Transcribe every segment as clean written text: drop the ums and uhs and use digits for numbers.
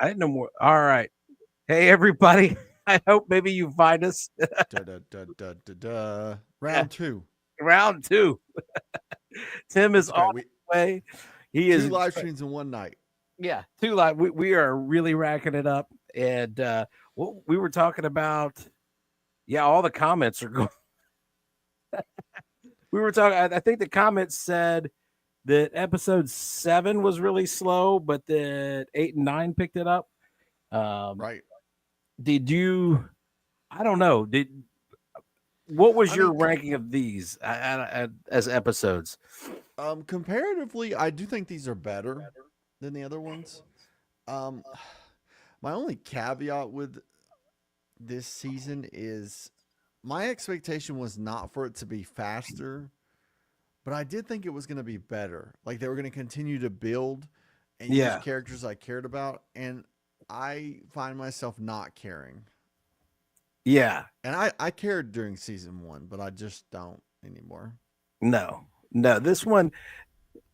I didn't know more. All right. Hey, everybody. I hope maybe you find us. Da, da, da, da, da, da. Yeah, Round two. round two. Tim is It's on great. the way. He Two is, live streams in one night. yeah, two live. We are really racking it up. And what we were talking about, yeah, all the comments are going. We were talking, I think the comments said that episode 7 was really slow, but that 8 and 9 picked it up. Um, Right. did you, I don't know, what was I your mean, ranking of these as episodes? comparatively, I do think these are better than the other ones. Um, my only caveat with this season is my expectation was not for it to be faster, but I did think it was going to be better. Like they were going to continue to build and use Yeah. characters I cared about, and I find myself not caring. Yeah. And I cared during season one, but I just don't anymore. No. No. This one,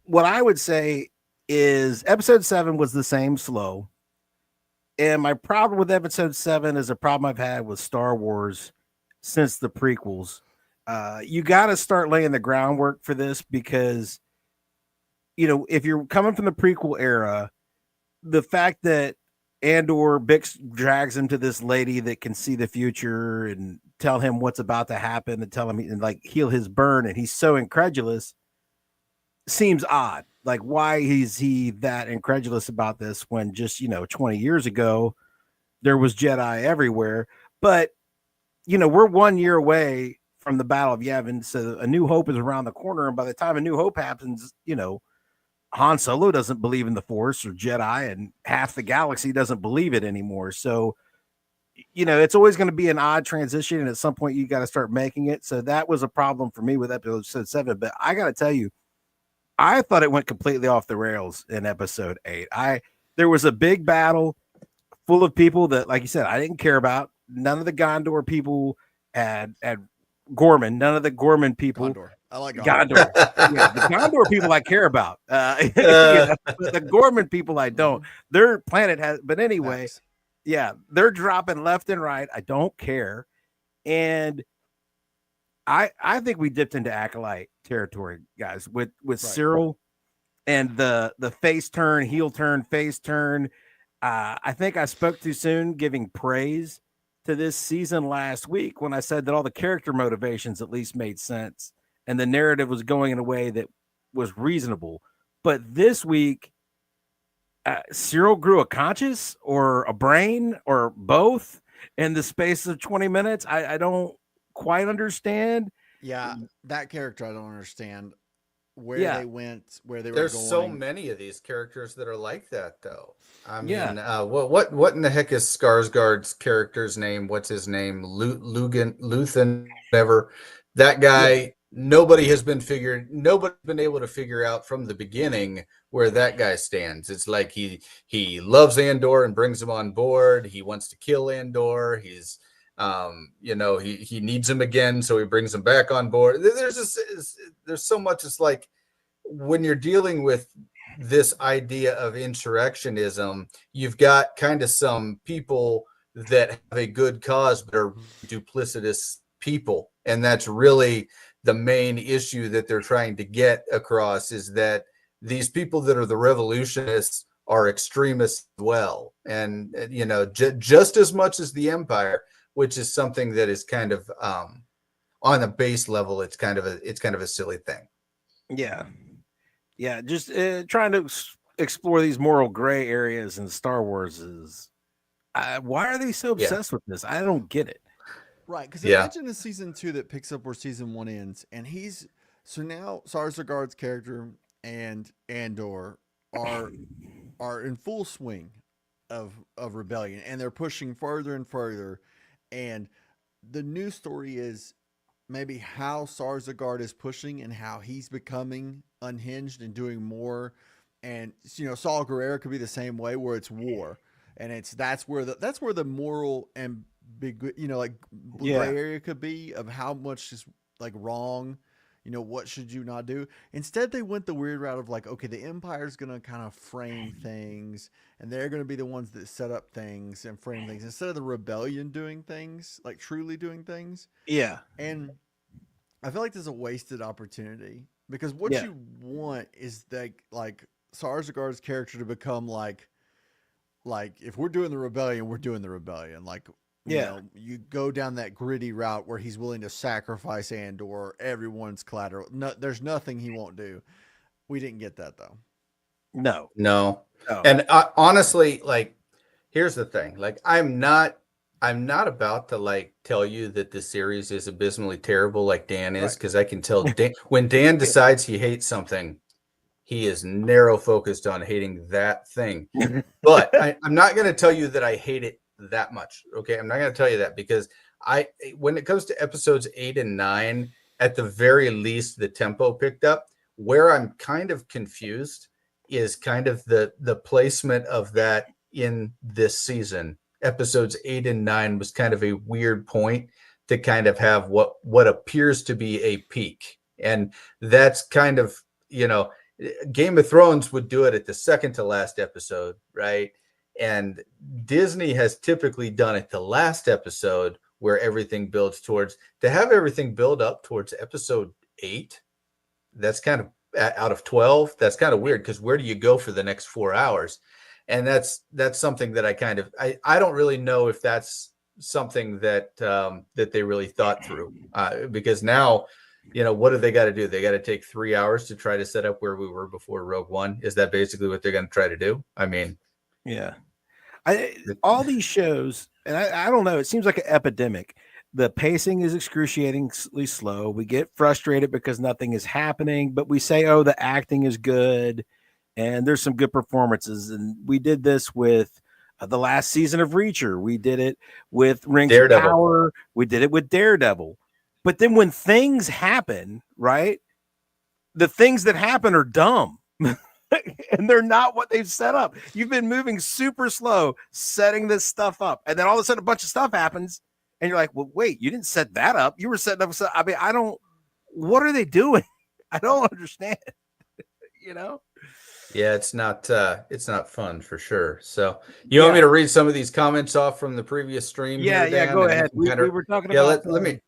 what I would say is episode 7 was the same slow. And my problem with episode 7 is a problem I've had with Star Wars since the prequels. You got to start laying the groundwork for this because, if you're coming from the prequel era, the fact that Andor Bix drags him to this lady that can see the future and tell him what's about to happen and tell him and like heal his burn, and he's so incredulous seems odd. Like, why is he that incredulous about this when just 20 years ago there was Jedi everywhere? But we're 1 year away from the Battle of Yavin, so A New Hope is around the corner, and by the time A New Hope happens, Han Solo doesn't believe in the Force or Jedi, and half the galaxy doesn't believe it anymore. So, it's always going to be an odd transition, and at some point, you got to start making it. So that was a problem for me with episode 7. But I got to tell you, I thought it went completely off the rails in episode 8. There was a big battle full of people that, like you said, I didn't care about. None of the Gondor people had Gorman. None of the Gorman people. Gondor. I like Gondor. Gondor. Yeah, the Gondor people I care about. Uh, But the Gorman people I don't. Their planet has, but anyway, Facts. yeah, they're dropping left and right. I don't care. And I think we dipped into acolyte territory, guys, with Right. Cyril and the face turn, heel turn, face turn. I think I spoke too soon giving praise to this season last week when I said that all the character motivations at least made sense and the narrative was going in a way that was reasonable. But this week, Cyril grew a conscience or a brain or both in the space of 20 minutes. I don't quite understand. Yeah, that character I don't understand where Yeah. they went, where they were there's so going. many of these characters that are like that, though. I Yeah. mean, what in the heck is Skarsgård's character's name? What's his name? Luthen, whatever. That Yeah. guy. Nobody's been able to figure out from the beginning where that guy stands. It's like he loves Andor and brings him on board. He wants to kill Andor. He needs him again, so he brings him back on board. There's so much. It's like when you're dealing with this idea of insurrectionism, you've got kind of some people that have a good cause but are duplicitous people, and that's really the main issue that they're trying to get across, is that these people that are the revolutionists are extremists as well, and just as much as the empire, which is something that is kind of on a base level, it's kind of a silly thing. Yeah. Yeah. Just trying to explore these moral gray areas in Star Wars is why are they so Yeah. obsessed with this? I don't get it. Right, because Yeah. imagine a season 2 that picks up where season 1 ends, and he's so now Sarsgaard's character and Andor are in full swing of rebellion, and they're pushing further and further. And the new story is maybe how Sarsgaard is pushing and how he's becoming unhinged and doing more. And Saul Guerrero could be the same way, where it's war, and that's where the moral and big like Yeah. gray area could be of how much is like wrong what should you not do? Instead, they went the weird route of like, okay, the Empire's going to kind of frame things, and they're going to be the ones that set up things and frame things instead of the rebellion doing things, like truly doing things. Yeah. And I feel like there's a wasted opportunity because what Yeah. you want is that like Sarsgaard's character to become like if we're doing the rebellion, we're doing the rebellion. Like, you go down that gritty route where he's willing to sacrifice Andor, everyone's collateral. No, there's nothing he won't do. We didn't get that though. No. And honestly, like, here's the thing. Like, I'm not about to like tell you that the series is abysmally terrible like Dan is, because I can tell when Dan decides he hates something, he is narrow focused on hating that thing. But I'm not going to tell you that I hate it that much. Okay. I'm not going to tell you that because when it comes to episodes 8 and 9, at the very least, the tempo picked up. Where I'm kind of confused is kind of the placement of that in this season. Episodes 8 and 9 was kind of a weird point to kind of have what appears to be a peak. And that's kind of, Game of Thrones would do it at the second to last episode, right? And Disney has typically done it the last episode where everything builds towards, to have everything build up towards episode 8. That's kind of out of 12. That's kind of weird because where do you go for the next 4 hours? And that's something that I don't really know if that's something that they really thought through because now, what do they got to do? They got to take 3 hours to try to set up where we were before Rogue One. Is that basically what they're going to try to do? I mean, yeah. All these shows, and I don't know, it seems like an epidemic. The pacing is excruciatingly slow. We get frustrated because nothing is happening, but we say, oh, the acting is good and there's some good performances. And we did this with the last season of Reacher. We did it with Rings of Power. We did it with Daredevil. But then when things happen, right, the things that happen are dumb. And they're not what they've set up. You've been moving super slow, setting this stuff up. And then all of a sudden a bunch of stuff happens. And you're like, well, wait, you didn't set that up. You were setting up. I mean, what are they doing? I don't understand. Yeah, it's not fun for sure. So you want me to read some of these comments off from the previous stream? Yeah, here, Dan, go ahead. We were talking about. Let me.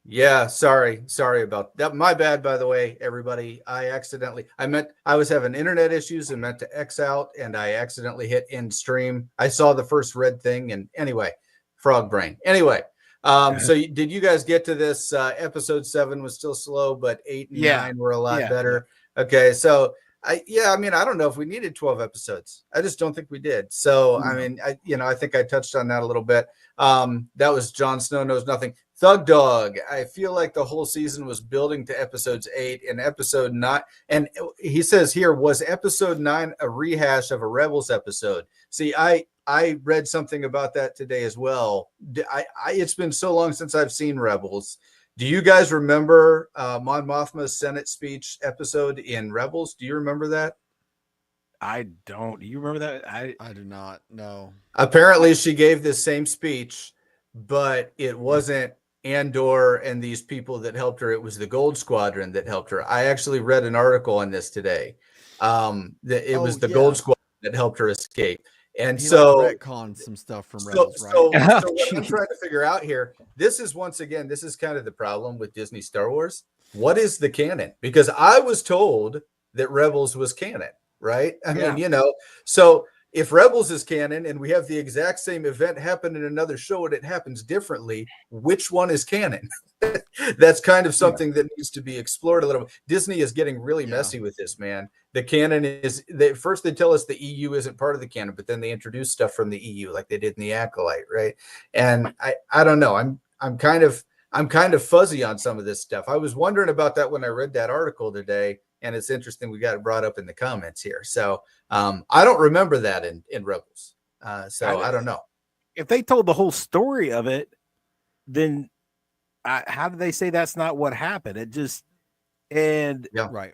Yeah, sorry about that. My bad, by the way, everybody. I was having internet issues and meant to X out, and I accidentally hit end stream. I saw the first red thing, and anyway, frog brain. Anyway, so did you guys get to this? Episode 7 was still slow, but 8 and 9 were a lot better. Yeah. Okay, so I don't know if we needed 12 episodes. I just don't think we did. So I mean, I think I touched on that a little bit. That was Jon Snow Knows Nothing. Thug Dog, I feel like the whole season was building to episodes 8 and episode 9. And he says here, was episode 9 a rehash of a Rebels episode? See, I read something about that today as well. It's been so long since I've seen Rebels. Do you guys remember Mon Mothma's Senate speech episode in Rebels? Do you remember that? I don't. Do you remember that? I do not. No. Apparently, she gave this same speech, but it wasn't Andor and these people that helped her. It was the Gold Squadron that helped her. I actually read an article on this today. It was the Gold Squadron that helped her escape. And he so retconned some stuff from Rebels, right? So what I'm trying to figure out here, this is kind of the problem with Disney Star Wars. What is the canon? Because I was told that Rebels was canon, right? I mean, so if Rebels is canon and we have the exact same event happen in another show and it happens differently, which one is canon? That's kind of something that needs to be explored a little bit. Disney is getting really messy with this, man. The canon is first they tell us the EU isn't part of the canon, but then they introduce stuff from the EU like they did in the Acolyte, right? And I don't know. I'm kind of fuzzy on some of this stuff. I was wondering about that when I read that article today, and it's interesting we got it brought up in the comments here. So I don't remember that in Rebels. So I don't know. If they told the whole story of it, then how do they say that's not what happened? It just right.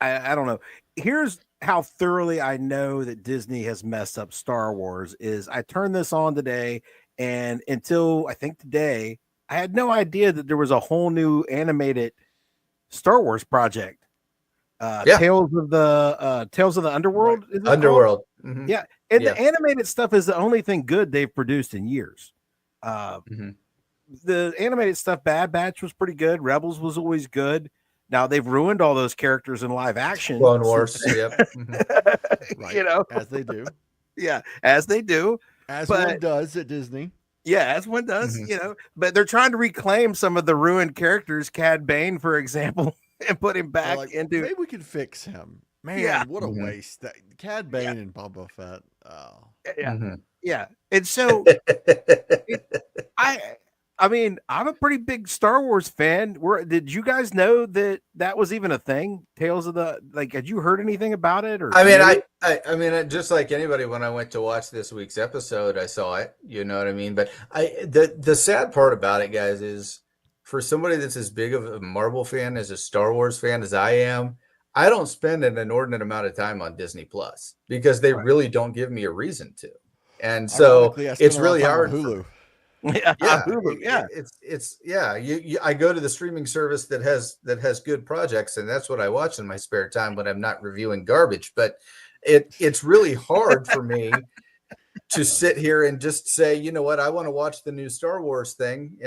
I don't know. Here's how thoroughly I know that Disney has messed up Star Wars is I turned this on today, and until I think today, I had no idea that there was a whole new animated Star Wars project. Yeah. Tales of the Underworld. Is it called? Underworld. Mhm. Yeah, and Yeah. the animated stuff is the only thing good they've produced in years. Mhm. The animated stuff, Bad Batch was pretty good. Rebels was always good. Now they've ruined all those characters in live action. Clone Wars. Yep. Mhm. Right. You know, As they do. yeah, as they do. As But one does at Disney. yeah, as one does, Mhm. you know. But they're trying to reclaim some of the ruined characters, Cad Bane, for example, and put him They're back like, into. maybe we could fix him. Man, Yeah. what a Mhm. waste. That Cad Bane and Boba Fett. Oh. Yeah, Mhm. yeah. And so I mean, I'm a pretty big Star Wars fan. Did you guys know that that was even a thing? Tales of the had you heard anything about it? Or I mean, knew? I mean, just like anybody, when I went to watch this week's episode, I saw it. You know what I mean? But the sad part about it, guys, is for somebody that's as big of a Marvel fan as a Star Wars fan as I am, I don't spend an inordinate amount of time on Disney Plus because they Right. really don't give me a reason to. And so Ironically, I spent it's a lot of really time on hard. Hulu. Yeah, Yeah, Hulu, yeah. it's yeah. I go to the streaming service that has good projects, and that's what I watch in my spare time when I'm not reviewing garbage. But it's really hard for me to sit here and just say, you know what, I want to watch the new Star Wars thing,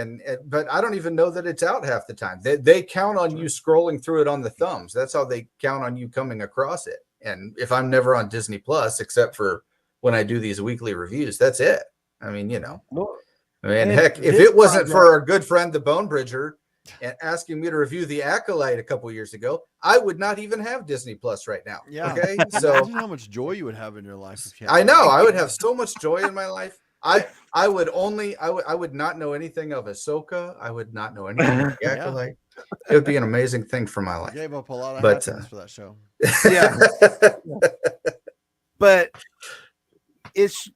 but I don't even know that it's out half the time. They count on you scrolling through it on the thumbs. That's how they count on you coming across it. And if I'm never on Disney Plus, except for when I do these weekly reviews, that's it. I mean, you know. Well, I mean, and heck, if this it wasn't project- for our good friend, the Bone Bridger, and asking me to review The Acolyte a couple years ago, I would not even have Disney Plus right now. Yeah. Okay. So Imagine how much joy you would have in your life if you had I know that. I would have so much joy in my life. I would not know anything of Ahsoka. I would not know anything of The Yeah. Acolyte. It would be an amazing thing for my I life. gave up a lot of But, happiness for that show. Yeah. But it's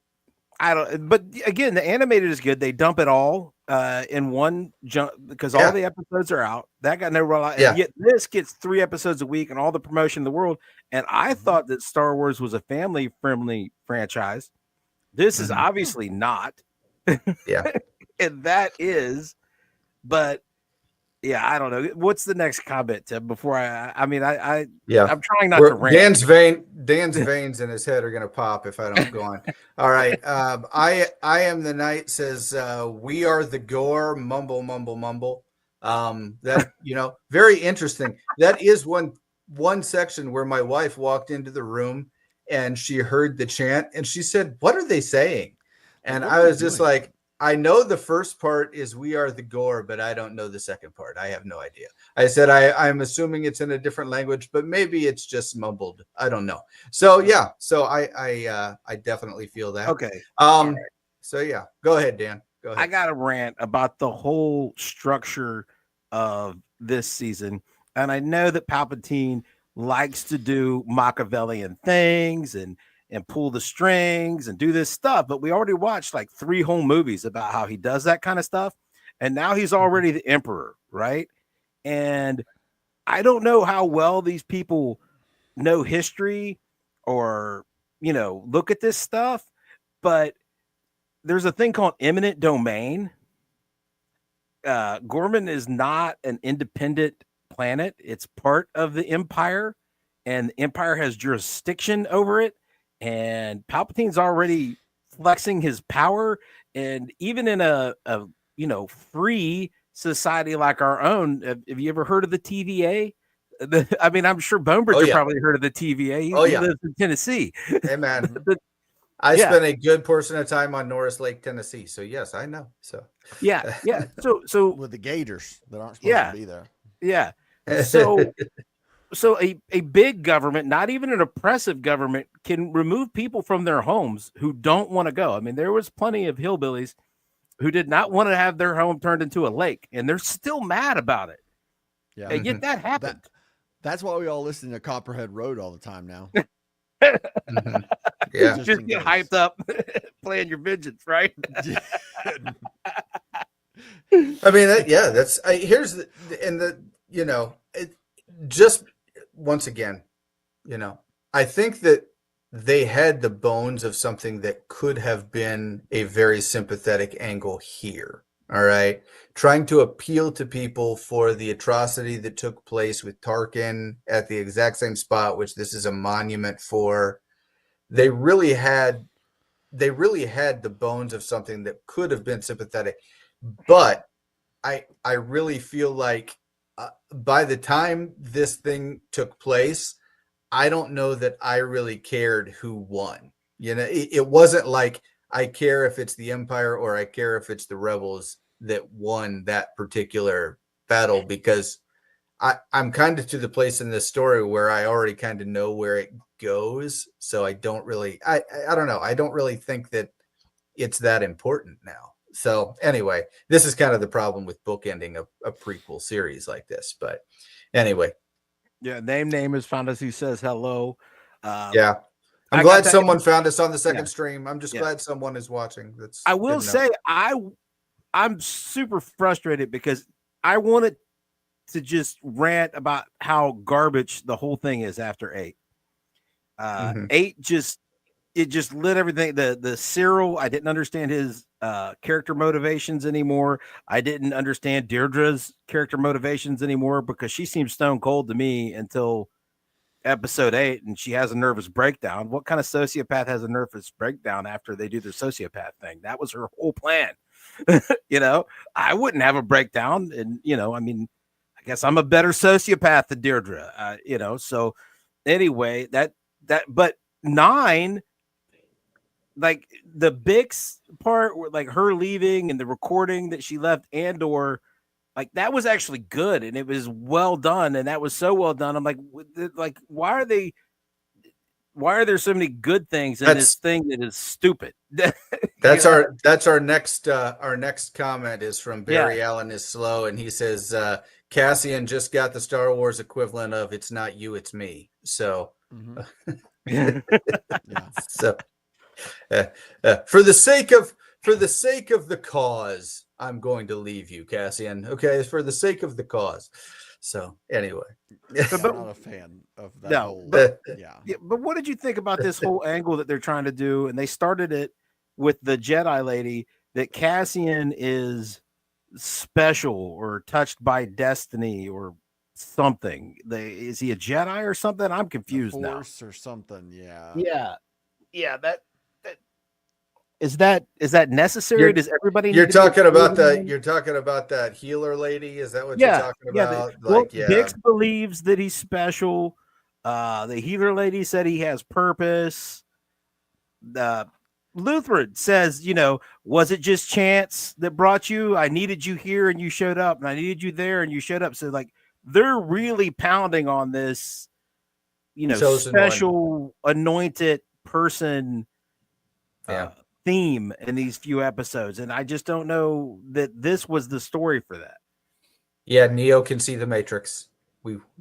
I don't. But again, the animated is good. They dump it all in one jump because all the episodes are out. That got no rollout. Yeah. And yet this gets 3 episodes a week and all the promotion in the world. And I thought that Star Wars was a family-friendly franchise. This is Mhm. obviously not. Yeah. And that is, but yeah, I don't know. What's the next comment, Tim? Before Yeah. I'm trying not to rant. Dan's veins in his head are gonna pop if I don't go on. All right. I am the night says we are the gore, mumble, mumble, mumble. That very interesting. That is one section where my wife walked into the room and she heard the chant and she said, "What are they saying?" And What I are they was just doing? like, I know the first part is we are the gore, but I don't know the second part. I have no idea. I said, I'm assuming it's in a different language, but maybe it's just mumbled. I don't know. So yeah, so I definitely feel that. Okay. So yeah, go ahead, Dan. Go ahead. I got a rant about the whole structure of this season. And I know that Palpatine likes to do Machiavellian things and pull the strings and do this stuff, but we already watched like 3 whole movies about how he does that kind of stuff. And now he's already the emperor, right? And I don't know how well these people know history or, look at this stuff, but there's a thing called eminent domain. Gorman is not an independent planet. It's part of the Empire, and the Empire has jurisdiction over it. And Palpatine's already flexing his power. And even in a free society like our own, have you ever heard of the TVA? I mean, I'm sure Bonebridger probably heard of the TVA. He lives in Tennessee. Hey man. I spent a good portion of time on Norris Lake, Tennessee. So yes, I know. So yeah. So with the gators that aren't supposed to be there. Yeah. So a big government, not even an oppressive government, can remove people from their homes who don't want to go. I mean, there was plenty of hillbillies who did not want to have their home turned into a lake, and they're still mad about it. Yeah. And yet that happened. That's why we all listen to Copperhead Road all the time now. Yeah. Just get hyped up playing your vengeance, right? I mean, here's just once again, I think that they had the bones of something that could have been a very sympathetic angle here. All right. Trying to appeal to people for the atrocity that took place with Tarkin at the exact same spot, which this is a monument for. They really had the bones of something that could have been sympathetic. But I really feel like by the time this thing took place, I don't know that I really cared who won. It wasn't like I care if it's the Empire or I care if it's the Rebels that won that particular battle, because I'm kind of to the place in this story where I already kind of know where it goes. So I don't really, I don't know. I don't really think that it's that important now. So anyway, this is kind of the problem with bookending a prequel series like this. But anyway. Yeah, name is Fantasy says hello. Yeah. I'm glad someone found us on the second stream. I'm just glad someone is watching. That's I will say I'm super frustrated because I wanted to just rant about how garbage the whole thing is after 8. 8 just lit everything. The Cyril, I didn't understand his character motivations anymore. I didn't understand Deirdre's character motivations anymore because she seems stone cold to me until episode 8, and she has a nervous breakdown. What kind of sociopath has a nervous breakdown after they do their sociopath thing? That was her whole plan. I wouldn't have a breakdown, and I mean, I guess I'm a better sociopath than Deirdre. So anyway, but 9, like the Bix part, where like her leaving and the recording that she left Andor, like that was actually good and it was well done, and that was so well done. I'm like why are there so many good things in this thing that is stupid? That's our next comment is from Barry Allen is slow, and he says Cassian just got the Star Wars equivalent of "It's not you, it's me." So, so for the sake of the cause, I'm going to leave you, Cassian. Okay, for the sake of the cause. So anyway, I'm not a fan of that. But what did you think about this whole angle that they're trying to do? And they started it with the Jedi lady, that Cassian is special or touched by destiny or something. Is he a Jedi or something? I'm confused now. Force or something, yeah. That is that necessary? Does everybody? You're talking about that healer lady. Is that what you're talking about? Bix believes that he's special. The healer lady said he has purpose. Lutheran says, was it just chance that brought you? I needed you here and you showed up, and I needed you there and you showed up. So like they're really pounding on this, special anointed person theme in these few episodes, and I just don't know that this was the story for that. Yeah, Neo can see the Matrix.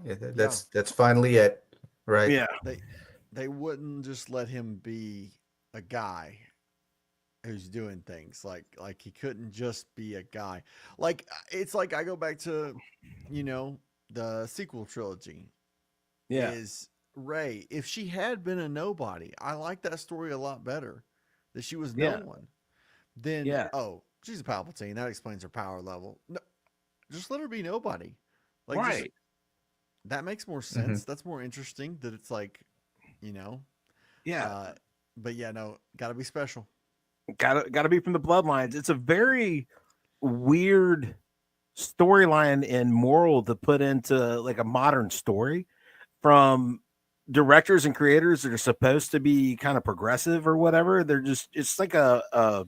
That's finally it, right? Yeah, they wouldn't just let him be a guy who's doing things like he couldn't just be a guy. Like it's like I go back to the sequel trilogy. Is Rey, if she had been a nobody, I like that story a lot better. That she was no one. Then she's a Palpatine. That explains her power level. No, just let her be nobody. Like right. That makes more sense. That's more interesting. That it's like, but no, gotta be special. Gotta be from the bloodlines. It's a very weird storyline and moral to put into like a modern story from directors and creators that are supposed to be kind of progressive or whatever. They're just, it's like a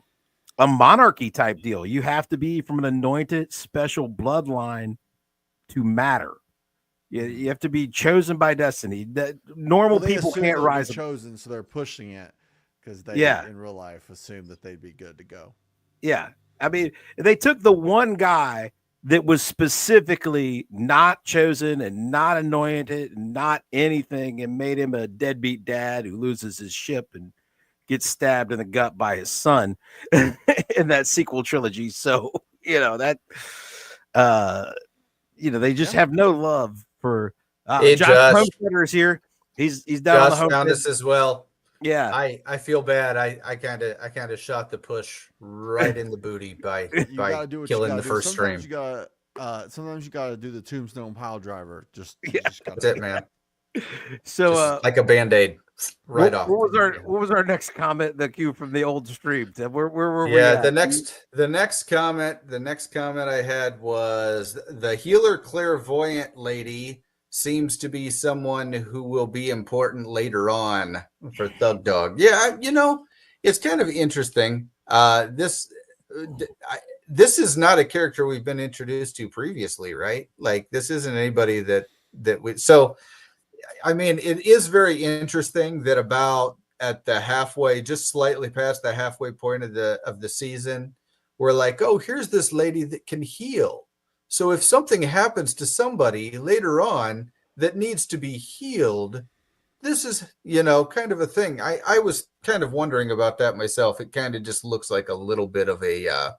monarchy type deal. You have to be from an anointed special bloodline to matter. You have to be chosen by destiny. That normal people can't rise. Chosen, so they're pushing it because they in real life assume that they'd be good to go. Yeah, I mean, they took the one guy that was specifically not chosen and not anointed and not anything, and made him a deadbeat dad who loses his ship and gets stabbed in the gut by his son in that sequel trilogy. So they just have no love for. Hey, Josh Homesteader is here. He's down on the home found us as well. Yeah. I feel bad. I kind of shot the push right in the booty by You gotta do what you killing gotta the do. first Sometimes stream. you gotta do the tombstone pile driver. You Yeah. just gotta That's do it, man. So Just like a band-aid, right off. what was our next comment? The cue from the old stream. Where were we Yeah, at? the next comment I had was the healer clairvoyant lady seems to be someone who will be important later on for Thug Dog. Yeah, it's kind of interesting. This is not a character we've been introduced to previously, right? Like this isn't anybody that we. So I mean, it is very interesting that about at the halfway, just slightly past the halfway point of the season, we're like, oh, here's this lady that can heal. So if something happens to somebody later on that needs to be healed, this is, kind of a thing. I was kind of wondering about that myself. It kind of just looks like a little bit of a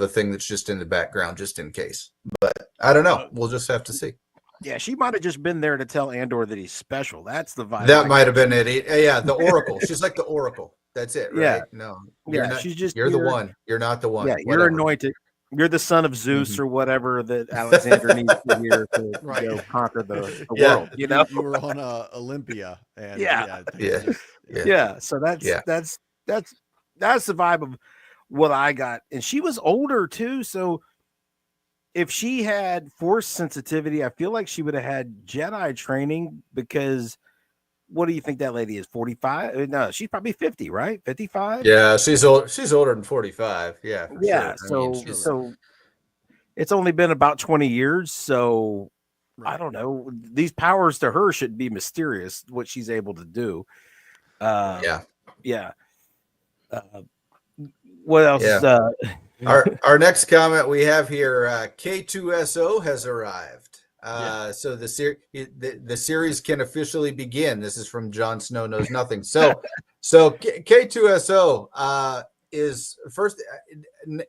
thing that's just in the background, just in case. But I don't know. We'll just have to see. Yeah, she might have just been there to tell Andor that he's special. That's the vibe. That might have been it. Yeah, the Oracle. She's like the Oracle. That's it, right? Yeah. No, Yeah, you're not. she's just You're the here. one. You're not the one. Yeah, you're Whatever. anointed. You're the son of Zeus Mhm. or whatever that Alexander needs to hear to Right. go conquer the Yeah. world. You know. You were on Olympia, and Yeah. Yeah. So that's Yeah. that's the vibe of what I got. And she was older too. So if she had force sensitivity, I feel like she would have had Jedi training because what do you think that lady is? 45? No, she's probably 50, right? 55? Yeah, she's old. She's older than 45. Yeah, for Yeah. sure. So She's- so it's only been about 20 years. So I don't know. These powers to her should be mysterious, what she's able to do. yeah. Yeah. What else? Yeah. Our next comment we have here, K2SO has arrived. So the series can officially begin. This is from Jon Snow Knows Nothing. So K2SO is first.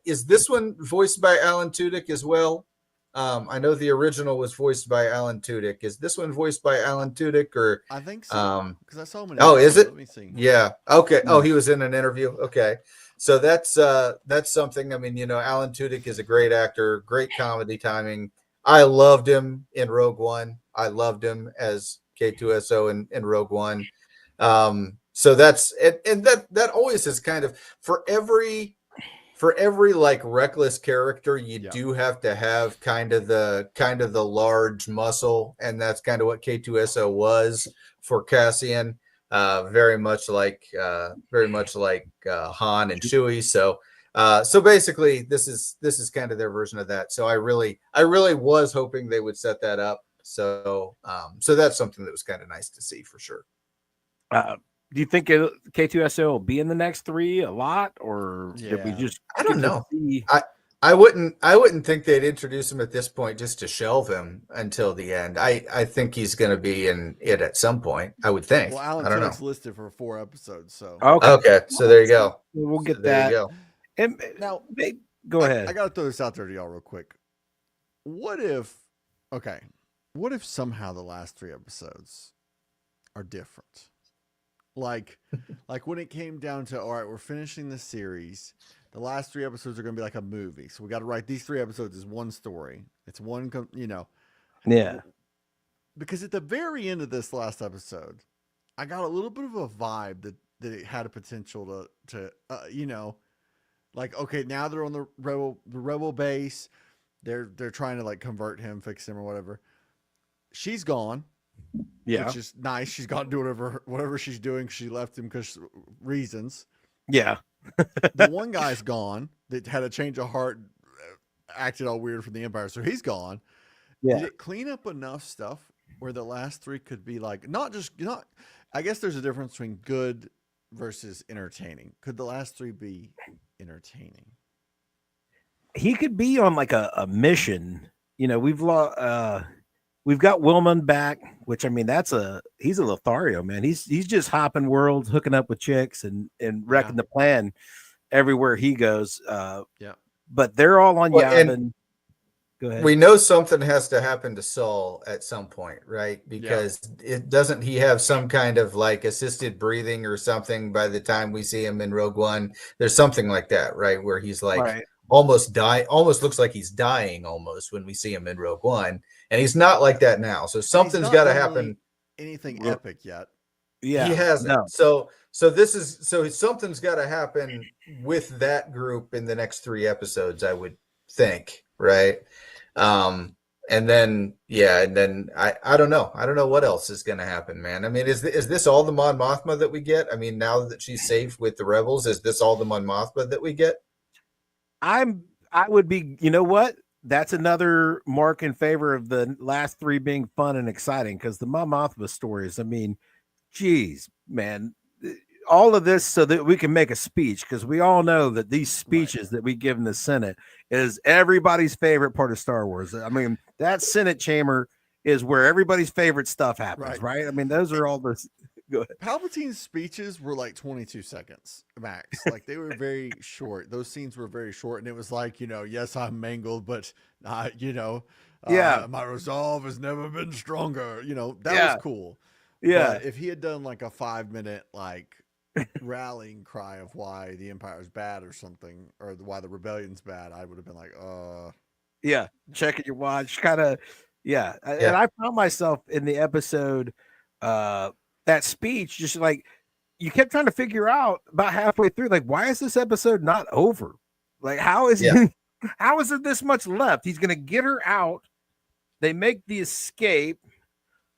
Is this one voiced by Alan Tudyk as well? I know the original was voiced by Alan Tudyk. Is this one voiced by Alan Tudyk or? I think so. Because I saw him in. Oh, is it? Let me see. Yeah. Okay. Oh, he was in an interview. Okay. So that's something. I mean, Alan Tudyk is a great actor, great comedy timing. I loved him in Rogue One. I loved him as K2SO in Rogue One. So that's it, and that always is kind of for every like reckless character, you do have to have kind of the large muscle, and that's kind of what K2SO was for Cassian. Very much like Han and Chewie. So basically, this is kind of their version of that. So I really was hoping they would set that up. So that's something that was kind of nice to see for sure. Do you think K2SO will be in the next 3 a lot, or did we just? I don't know. I wouldn't think they'd introduce him at this point just to shelve him until the end. I think he's going to be in it at some point. I would think. Well, Alan Tudyk's listed for 4 episodes, so okay. So there you go. We'll get that. There you go. And now, go ahead. I got to throw this out there to y'all real quick. What if somehow the last 3 episodes are different? Like when it came down to, all right, we're finishing the series. The last 3 episodes are going to be like a movie. So we got to write these 3 episodes as one story. It's one, Yeah. Because at the very end of this last episode, I got a little bit of a vibe that it had a potential to like, okay, now they're on the rebel base. They're trying to like convert him, fix him or whatever. She's gone. Yeah. Which is nice. She's gone to do whatever she's doing. She left him because reasons. Yeah. The one guy's gone that had a change of heart, acted all weird for the Empire. So he's gone. Yeah. Did it clean up enough stuff where the last 3 could be like, not, I guess there's a difference between good versus entertaining. Could the last 3 be entertaining? He could be on like a mission. We've got Willman back, which I mean, he's a Lothario, man. He's just hopping worlds, hooking up with chicks and wrecking the plan everywhere he goes. But they're all on Yavin. Go ahead. We know something has to happen to Saul at some point, right? Because doesn't he have some kind of like assisted breathing or something by the time we see him in Rogue One? There's something like that, right? Where he's like Right. almost looks like he's dying almost when we see him in Rogue One. And he's not like that now. So something's got to happen. Anything epic yet? Yeah. He hasn't. No. So something's got to happen with that group in the next 3 episodes, I would think, right? And then I don't know. I don't know what else is going to happen, man. I mean, is this all the Mon Mothma that we get? I mean, now that she's safe with the rebels, is this all the Mon Mothma that we get? I would be, you know what? That's another mark in favor of the last 3 being fun and exciting, because the Mon Mothma stories, I mean, geez, man, all of this so that we can make a speech, because we all know that these speeches that we give in the Senate is everybody's favorite part of Star Wars. I mean, that Senate chamber is where everybody's favorite stuff happens, right? I mean, those are all the go ahead. Palpatine's speeches were like 22 seconds max. Like they were very short. Those scenes were very short, and it was like, yes, I'm mangled, but not, my resolve has never been stronger. That was cool. Yeah. But if he had done like a 5-minute like rallying cry of why the Empire is bad or something, or why the rebellion's bad, I would have been like, yeah, checking your watch, kind of, yeah. And I found myself in the episode, that speech, just like you kept trying to figure out about halfway through, like, why is this episode not over? Like, how is how is there this much left? He's gonna get her out. They make the escape.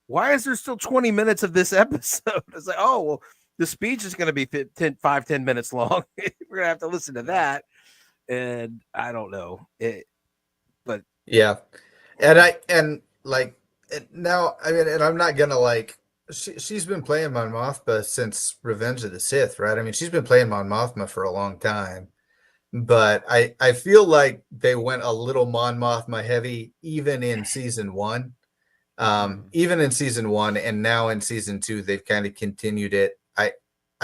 Why is there still 20 minutes of this episode? It's like, oh, well, the speech is going to be 10 minutes long. We're going to have to listen to that. And I don't know. But yeah. And now, I mean, and I'm not going to like, she's been playing Mon Mothma since Revenge of the Sith, right? I mean, she's been playing Mon Mothma for a long time. But I feel like they went a little Mon Mothma heavy even in season 1. Even in season 1 and now in season 2, they've kind of continued it.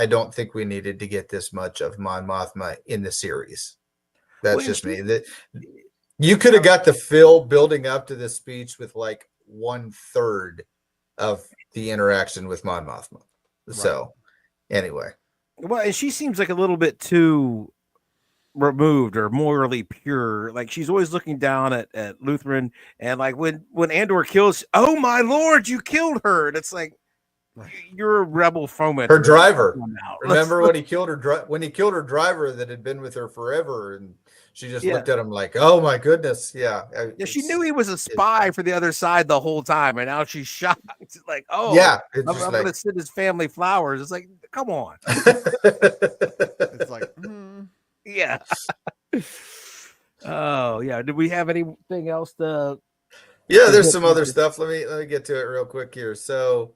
I don't think we needed to get this much of Mon Mothma in the series. That's just me. That you could have got the fill building up to this speech with like 1/3 of the interaction with Mon Mothma. Right. So anyway, well, and she seems like a little bit too removed or morally pure. Like she's always looking down at Lutheran, and like when Andor kills, oh my lord, you killed her, and it's like, you're a rebel foment. Her driver. Remember when he killed her driver that had been with her forever, and she just looked at him like, oh my goodness. Yeah. She knew he was a spy for the other side the whole time, and now she's shocked. Like, oh yeah, I'm gonna send his family flowers. It's like, come on. It's like, yeah. Oh yeah. Did we have anything else to? Yeah, there's some other stuff. Let me get to it real quick here. So,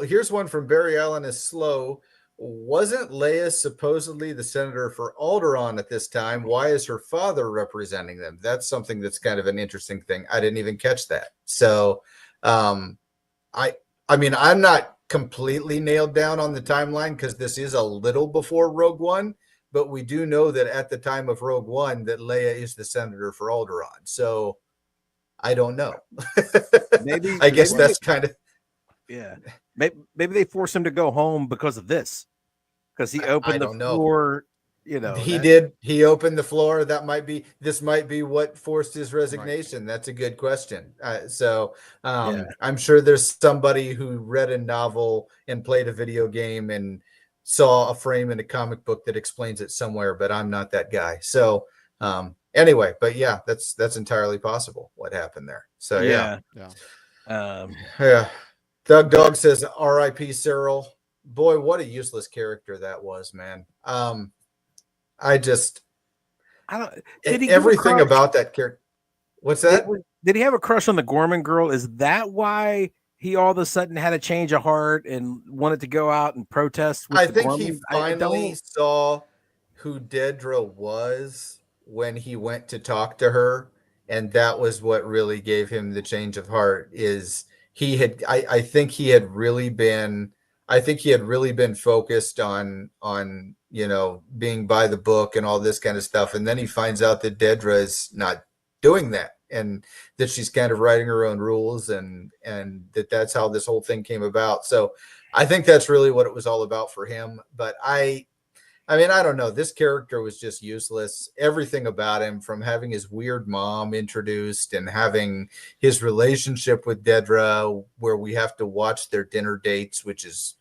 here's one from Barry Allen is slow. Wasn't Leia supposedly the senator for Alderaan at this time? Why is her father representing them? That's something that's kind of an interesting thing. I didn't even catch that. So, I mean, I'm not completely nailed down on the timeline because this is a little before Rogue One, but we do know that at the time of Rogue One that Leia is the senator for Alderaan. So I don't know. Maybe I guess that's kind of maybe they forced him to go home because of this, because he opened the floor. He opened the floor. This might be what forced his resignation. Right. That's a good question. I'm sure there's somebody who read a novel and played a video game and saw a frame in a comic book that explains it somewhere, but I'm not that guy. So anyway, but yeah, that's entirely possible what happened there. So yeah. Doug Dog says R.I.P. Cyril. Boy, what a useless character that was, man. Everything about that character. What's that? Did he have a crush on the Gorman girl? Is that why he all of a sudden had a change of heart and wanted to go out and protest? I think he finally saw who Dedra was when he went to talk to her, and that was what really gave him the change of heart. I think he had really been I think he had really been focused on being by the book and all this kind of stuff, and then he finds out that Dedra is not doing that, and that she's kind of writing her own rules, and that's how this whole thing came about. So I think that's really what it was all about for him. But I mean, I don't know. This character was just useless. Everything about him, from having his weird mom introduced and having his relationship with Dedra, where we have to watch their dinner dates, which is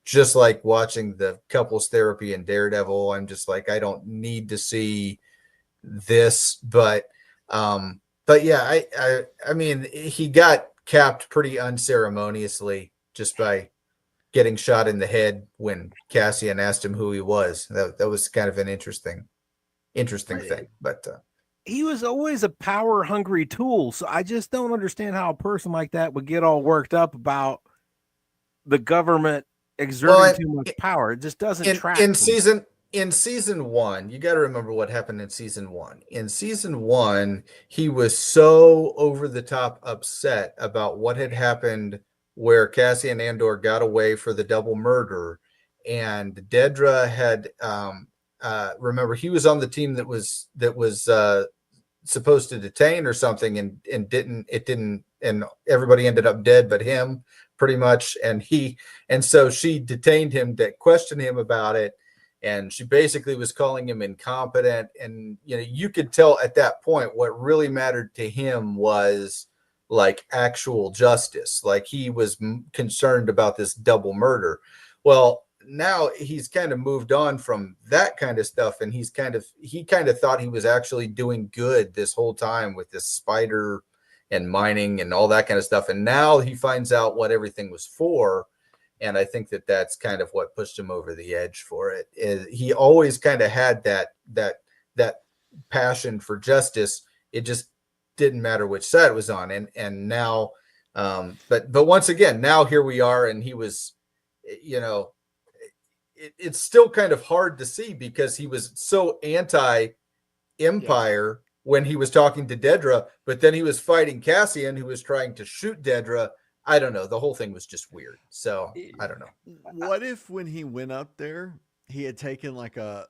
just like watching the couples therapy in Daredevil. I'm just like, I don't need to see this. But yeah, I mean, he got capped pretty unceremoniously just by getting shot in the head when Cassian asked him who he was. That was kind of an interesting thing. But he was always a power hungry tool. So I just don't understand how a person like that would get all worked up about the government exerting too much power. It just doesn't track. In season one, you got to remember what happened in season one. In season one, he was so over the top upset about what had happened, where Cassian Andor got away for the double murder, and Dedra had remember, he was on the team that was supposed to detain or something, and didn't, and everybody ended up dead but him, pretty much. And so she detained him to question him about it, and she basically was calling him incompetent. And you could tell at that point what really mattered to him was like actual justice. Like, he was concerned about this double murder. Well, now he's kind of moved on from that kind of stuff, and he kind of thought he was actually doing good this whole time with this spider and mining and all that kind of stuff. And now he finds out what everything was for, and I think that's kind of what pushed him over the edge for it. He always kind of had that passion for justice. It just didn't matter which side it was on. And now, but once again, now here we are, and he was, it's still kind of hard to see, because he was so anti-Empire when he was talking to Dedra, but then he was fighting Cassian, who was trying to shoot Dedra. I don't know. The whole thing was just weird. So I don't know. What if when he went up there, he had taken like the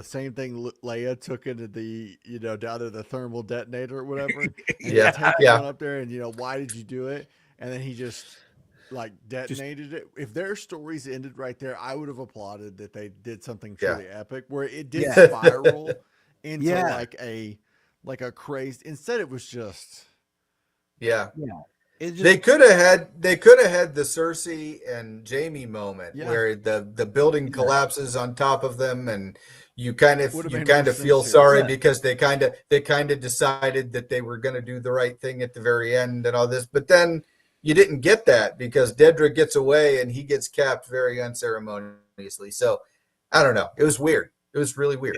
same thing Leia took into the, down to the thermal detonator or whatever. And yeah. Up there, and why did you do it? And then he just like detonated it. If their stories ended right there, I would have applauded that they did something truly epic, where it did spiral into like a crazed. Instead, it was just they could have had the Cersei and Jamie moment where the building collapses on top of them, and you kind of feel sorry because they kind of decided that they were going to do the right thing at the very end and all this, but then you didn't get that because Dedra gets away and he gets capped very unceremoniously. So I don't know. It was weird. It was really weird.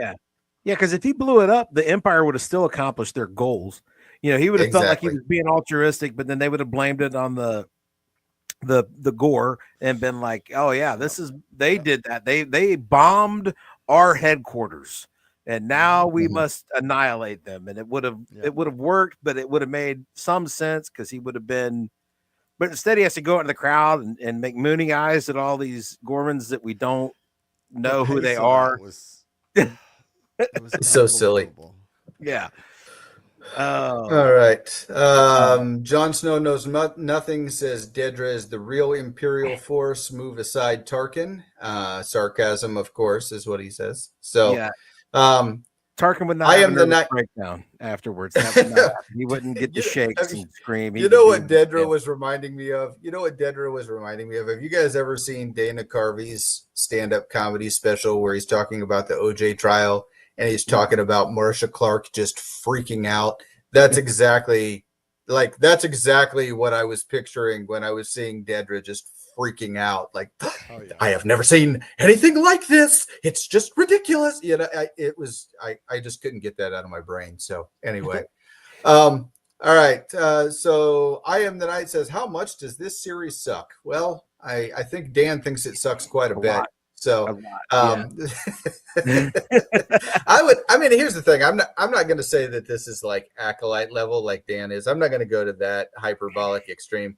Yeah, because if he blew it up, the Empire would have still accomplished their goals. He would have felt like he was being altruistic, but then they would have blamed it on the gore and been like, "Oh yeah, they did that. They bombed our headquarters, and now we must annihilate them." And it would have worked, but it would have made some sense because he would have been. But instead, he has to go into the crowd and make moony eyes at all these Gormans that we don't know who they are. It was so silly. Yeah. All right. Jon Snow knows nothing, says Dedra is the real Imperial force. Move aside, Tarkin. Sarcasm, of course, is what he says. So, Tarkin would not have a breakdown afterwards. He wouldn't get the shakes and scream. What Dedra was reminding me of? Have you guys ever seen Dana Carvey's stand-up comedy special where he's talking about the OJ trial and he's talking about Marsha Clark just freaking out? That's exactly what I was picturing when I was seeing Dedra just freaking out. Like, I have never seen anything like this. It's just ridiculous. I just couldn't get that out of my brain. So anyway, all right. So I Am the Night says, how much does this series suck? Well, I think Dan thinks it sucks quite a bit. Lot. So here's the thing. I'm not going to say that this is like Acolyte level like Dan is. I'm not going to go to that hyperbolic extreme.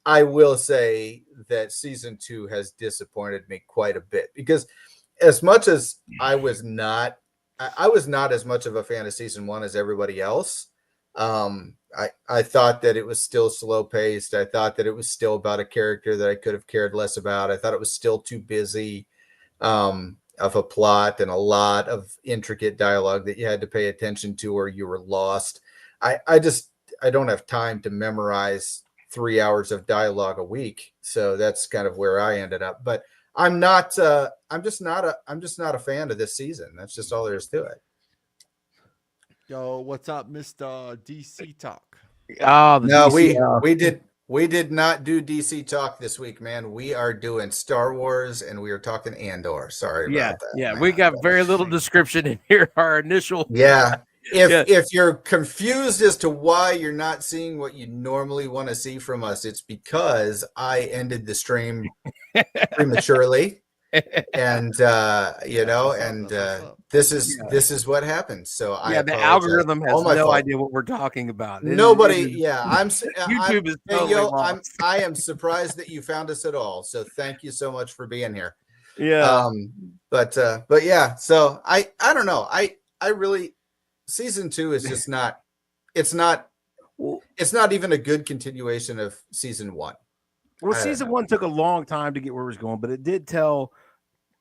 I will say that season 2 has disappointed me quite a bit, because as much as I was not as much of a fan of season 1 as everybody else. I thought that it was still slow paced. I thought that it was still about a character that I could have cared less about. I thought it was still too busy of a plot and a lot of intricate dialogue that you had to pay attention to or you were lost. I don't have time to memorize 3 hours of dialogue a week. So that's kind of where I ended up. But I'm just not a fan of this season. That's just all there is to it. Yo, what's up, Mr. DC Talk? Oh, the No, DC, we did not do DC talk this week, man. We are doing Star Wars and we are talking Andor. Sorry about that. yeah. Man. We got very little description in here. Our initial, Yeah. Yeah. If you're confused as to why you're not seeing what you normally want to see from us, it's because I ended the stream prematurely. And this is what happens. So I the apologize. algorithm has All my no fault. idea what we're talking about. Nobody, YouTube is totally lost. I am surprised that you found us at all. So thank you so much for being here. Yeah. But yeah, so I don't know. I really, season 2 is just not, it's not even a good continuation of season 1. Well, season 1 took a long time to get where it was going, but it did tell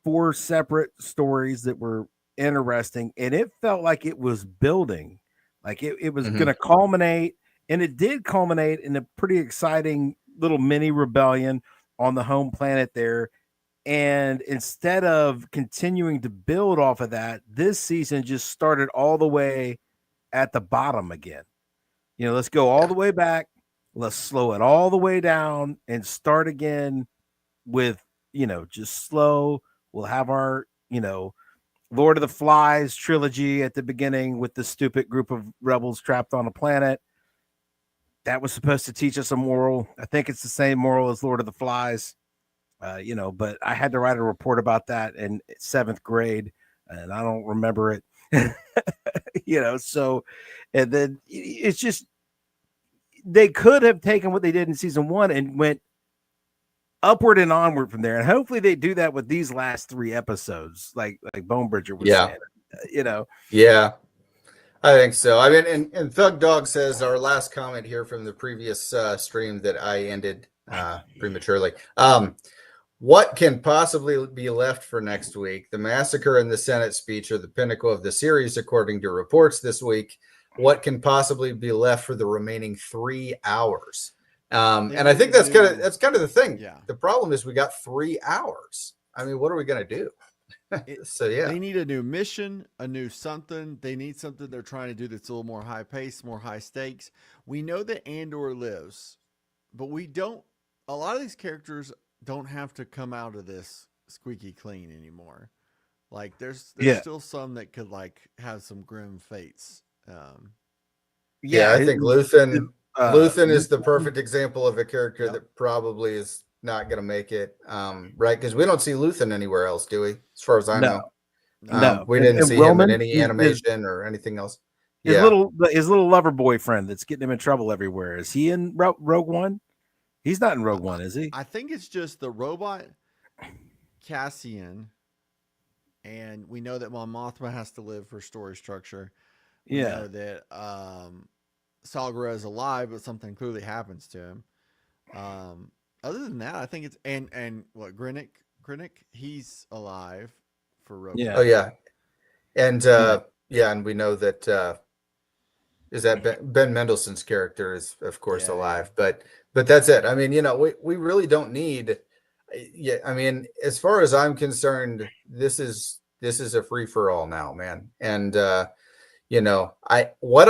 4 separate stories that were interesting, and it felt like it was building, like it was going to culminate, and it did culminate in a pretty exciting little mini rebellion on the home planet there. And instead of continuing to build off of that, this season just started all the way at the bottom again. Let's go all the way back. Let's slow it all the way down and start again with, just slow. We'll have our, Lord of the Flies trilogy at the beginning with the stupid group of rebels trapped on a planet. That was supposed to teach us a moral. I think it's the same moral as Lord of the Flies, but I had to write a report about that in 7th grade and I don't remember it, so, and then it's just, they could have taken what they did in season 1 and went upward and onward from there. And hopefully they do that with these last 3 episodes, like Bonebridger was saying, Yeah, I think so. I mean, and Thug Dog says, our last comment here from the previous stream that I ended prematurely. What can possibly be left for next week? The massacre and the Senate speech are the pinnacle of the series, according to reports this week. What can possibly be left for the remaining 3 hours? And I think that's kind of the thing. Yeah. The problem is we got 3 hours. I mean, what are we going to do? So yeah, they need a new mission, a new something. They need something they're trying to do that's a little more high pace, more high stakes. We know that Andor lives, but we don't. A lot of these characters don't have to come out of this squeaky clean anymore. Like there's still some that could like have some grim fates. I think Luthen is the perfect example of a character that probably is not going to make it, right? Because we don't see Luthen anywhere else, do we? As far as I know, no. We didn't see him in any animation or anything else. His little lover boyfriend that's getting him in trouble everywhere. Is he in Rogue One? He's not in Rogue One, is he? I think it's just the robot Cassian, and we know that Mon Mothma has to live for story structure. We know that Saw is alive, but something clearly happens to him. Other than that, I think it's and what Grinnick, he's alive for Rogue One. Oh yeah, and and we know that is that Ben Mendelsohn's character is of course alive, but that's it. I mean, we really don't need. Yeah, I mean, as far as I'm concerned, this is a free for all now, man. And what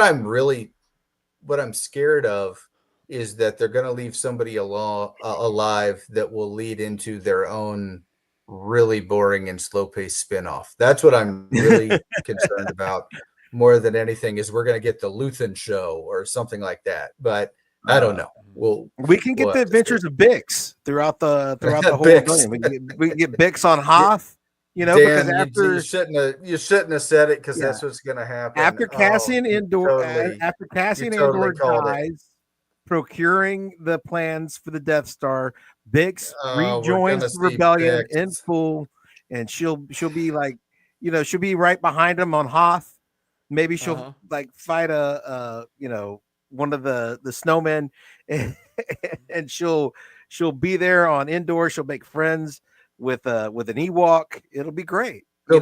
I'm scared of is that they're going to leave somebody alive that will lead into their own really boring and slow-paced spinoff. That's what I'm really concerned about more than anything, is we're going to get the Luthen show or something like that. But I don't know. We can get the adventures of Bix throughout the whole rebellion. We can get Bix on Hoth. Dan, because after you shouldn't have said it, because that's what's going to happen after Cassian Andor. Totally, after Cassian Andor dies, procuring the plans for the Death Star. Bix We're rejoins gonna the see rebellion in Bix. full, and she'll be like, she'll be right behind him on Hoth. Maybe she'll like fight one of the snowmen, and she'll be there on Endor. She'll make friends with an Ewok. It'll be great. She'll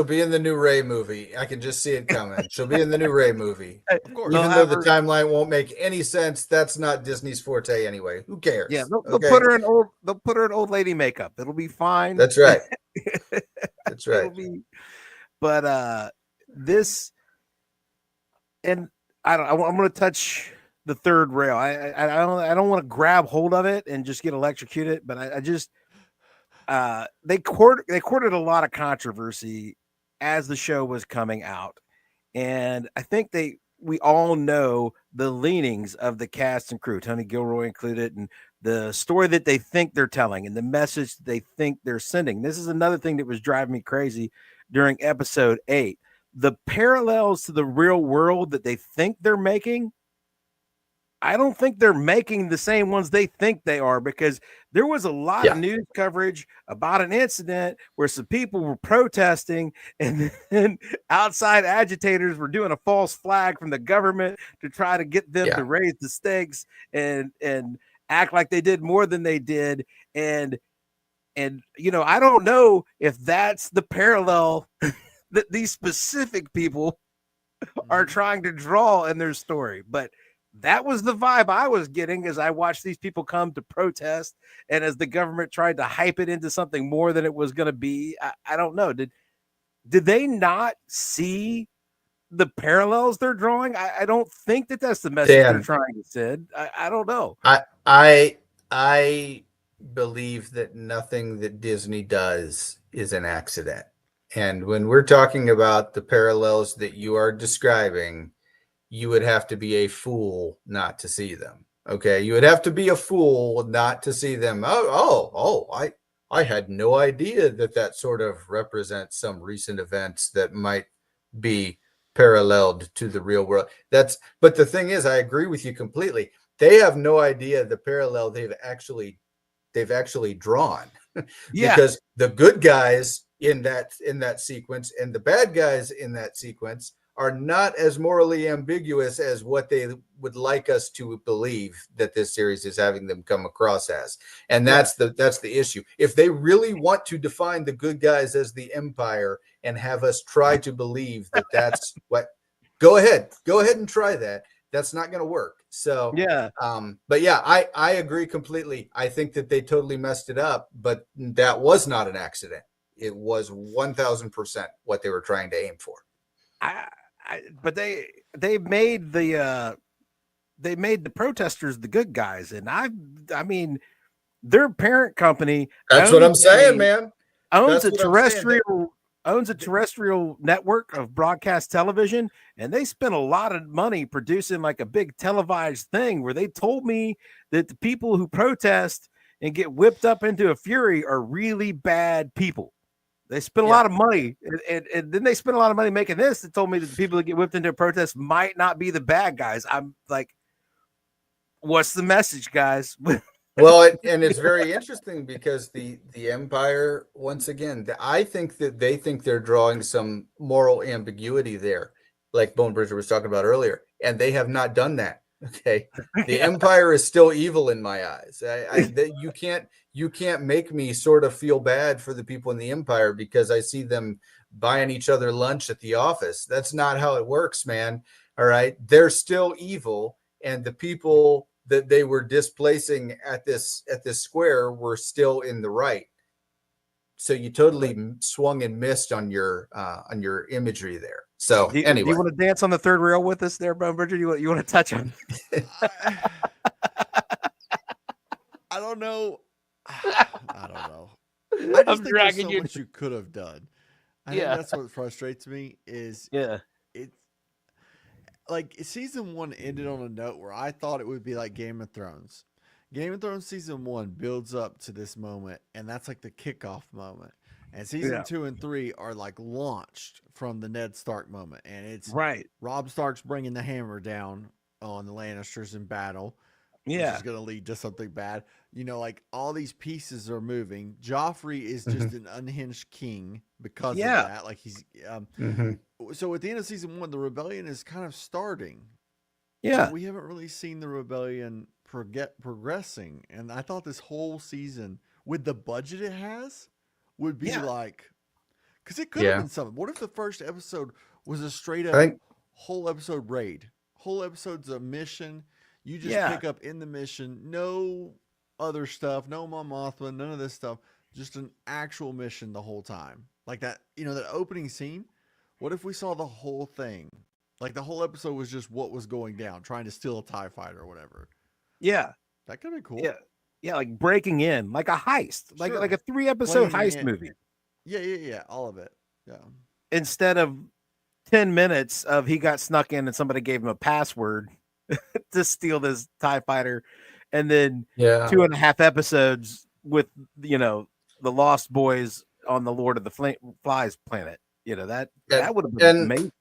be in the new Ray movie. I can just see it coming. She'll be in the new Ray movie. Of course. Even though the timeline won't make any sense, that's not Disney's forte anyway. Who cares? Yeah, they'll put her in old lady makeup. It'll be fine. That's right. That's right. But this, and I'm going to touch the third rail. I don't want to grab hold of it and just get electrocuted, but I just they courted a lot of controversy as the show was coming out, and I think we all know the leanings of the cast and crew, Tony Gilroy included, and the story that they think they're telling and the message that they think they're sending. This is another thing that was driving me crazy during episode 8. The parallels to the real world that they think they're making, I don't think they're making the same ones they think they are, because there was a lot of news coverage about an incident where some people were protesting, and then outside agitators were doing a false flag from the government to try to get them to raise the stakes and act like they did more than they did. And I don't know if that's the parallel that these specific people are trying to draw in their story, but that was the vibe I was getting as I watched these people come to protest, and as the government tried to hype it into something more than it was going to be. I don't know. Did they not see the parallels they're drawing? I don't think that's the message they're trying to send. I don't know. I believe that nothing that Disney does is an accident. And when we're talking about the parallels that you are describing, you would have to be a fool not to see them. Okay. You would have to be a fool not to see them. I had no idea that sort of represents some recent events that might be paralleled to the real world. But the thing is, I agree with you completely. They have no idea the parallel they've actually drawn. Because the good guys in that sequence and the bad guys in that sequence are not as morally ambiguous as what they would like us to believe that this series is having them come across as. And that's the issue. If they really want to define the good guys as the Empire and have us try to believe that that's what, go ahead and try that. That's not going to work. So, but yeah, I agree completely. I think that they totally messed it up, but that was not an accident. It was 1000% what they were trying to aim for. But they made the protesters the good guys, and I mean their parent company. That's what I'm saying, man. Owns a terrestrial network of broadcast television, and they spent a lot of money producing like a big televised thing where they told me that the people who protest and get whipped up into a fury are really bad people. They spent a lot of money, and then they spent a lot of money making this. That told me that the people that get whipped into a protest might not be the bad guys. I'm like, what's the message, guys? Well, and it's very interesting because the Empire, once again, I think that they think they're drawing some moral ambiguity there, like Bone Bridger was talking about earlier, and they have not done that. Okay, the Empire is still evil in my eyes. You can't make me sort of feel bad for the people in the Empire because I see them buying each other lunch at the office. That's not how it works, man. All right, they're still evil, and the people that they were displacing at this square were still in the right. So you totally swung and missed on your imagery there. So anyway, do you want to dance on the third rail with us there, Bone Bridger? You want to touch on? I don't know. I just think there's so much you could have done. I think that's what frustrates me is it's like season 1 ended on a note where I thought it would be like Game of Thrones. Game of Thrones season 1 builds up to this moment, and that's like the kickoff moment. And season 2 and 3 are like launched from the Ned Stark moment. And it's Robb Stark's bringing the hammer down on the Lannisters in battle. which Yeah. is going to lead to something bad. You know, like all these pieces are moving. Joffrey is just an unhinged king because of Yeah. that. Like he's Mm-hmm. so at the end of season 1, the rebellion is kind of starting. Yeah. But we haven't really seen the rebellion progressing. And I thought this whole season, with the budget it has, would be Yeah. like, because it could have Yeah. been something. What if the first episode was a straight I up think whole episode raid? Whole episode's a mission. You just Yeah. pick up in the mission. No other stuff. No Mon Mothma. None of this stuff. Just an actual mission the whole time. Like that, that opening scene. What if we saw the whole thing? Like the whole episode was just what was going down, trying to steal a TIE fighter or whatever. Yeah. That could be cool. Yeah. Yeah. Like breaking in, like a heist, like Sure. a 3-episode Playing heist in. movie. Yeah. All of it. Yeah. Instead of 10 minutes of he got snuck in and somebody gave him a password to steal this TIE fighter, and then 2.5 episodes with the Lost Boys on the Lord of the Flies planet. That would have been amazing.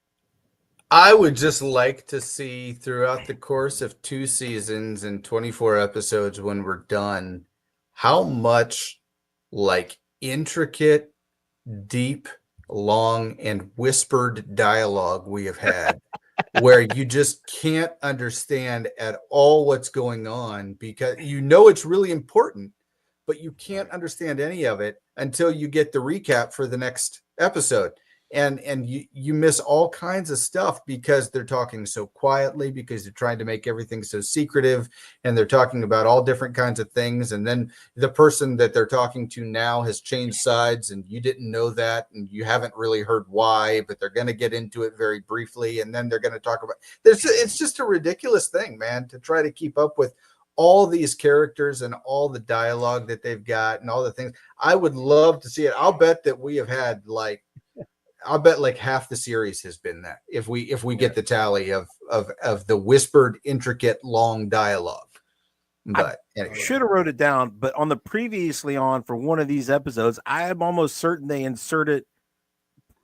I would just like to see throughout the course of 2 seasons and 24 episodes when we're done, how much like intricate, deep, long, and whispered dialogue we have had where you just can't understand at all what's going on because it's really important, but you can't understand any of it until you get the recap for the next episode. And you miss all kinds of stuff because they're talking so quietly, because they're trying to make everything so secretive, and they're talking about all different kinds of things. And then the person that they're talking to now has changed sides, and you didn't know that, and you haven't really heard why, but they're going to get into it very briefly, and then they're going to talk about it's just a ridiculous thing, man, to try to keep up with all these characters and all the dialogue that they've got and all the things. I would love to see it. I'll bet that we have had I'll bet like half the series has been that if we get the tally of the whispered, intricate, long dialogue. But anyway. Should have wrote it down, but on the previously on for one of these episodes, I am almost certain they inserted,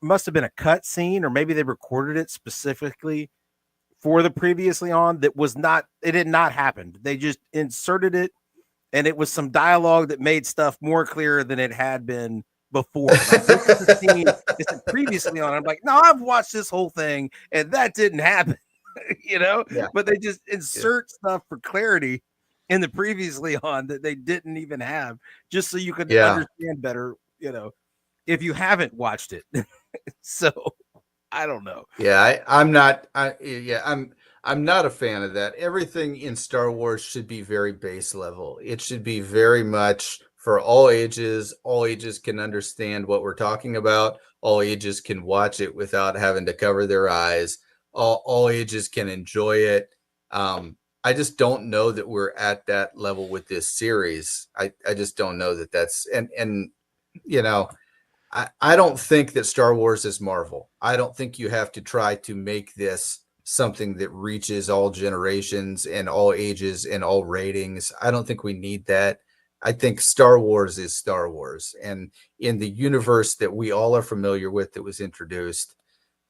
must have been a cut scene, or maybe they recorded it specifically for the previously on that was not, it did not happen. They just inserted it, and it was some dialogue that made stuff more clear than it had been before. Like, this is the scene it's previously on. I'm like, no, I've watched this whole thing, and that didn't happen. Yeah. But they just insert stuff for clarity in the previously on that they didn't even have, just so you could understand better, if you haven't watched it. So I don't know. Yeah, I'm not a fan of that. Everything in Star Wars should be very base level. It should be very much for all ages. All ages can understand what we're talking about. All ages can watch it without having to cover their eyes. All ages can enjoy it. I just don't know that we're at that level with this series. I just don't know that that's and I don't think that Star Wars is Marvel. I don't think you have to try to make this something that reaches all generations and all ages and all ratings. I don't think we need that. I think Star Wars is Star Wars. And in the universe that we all are familiar with that was introduced,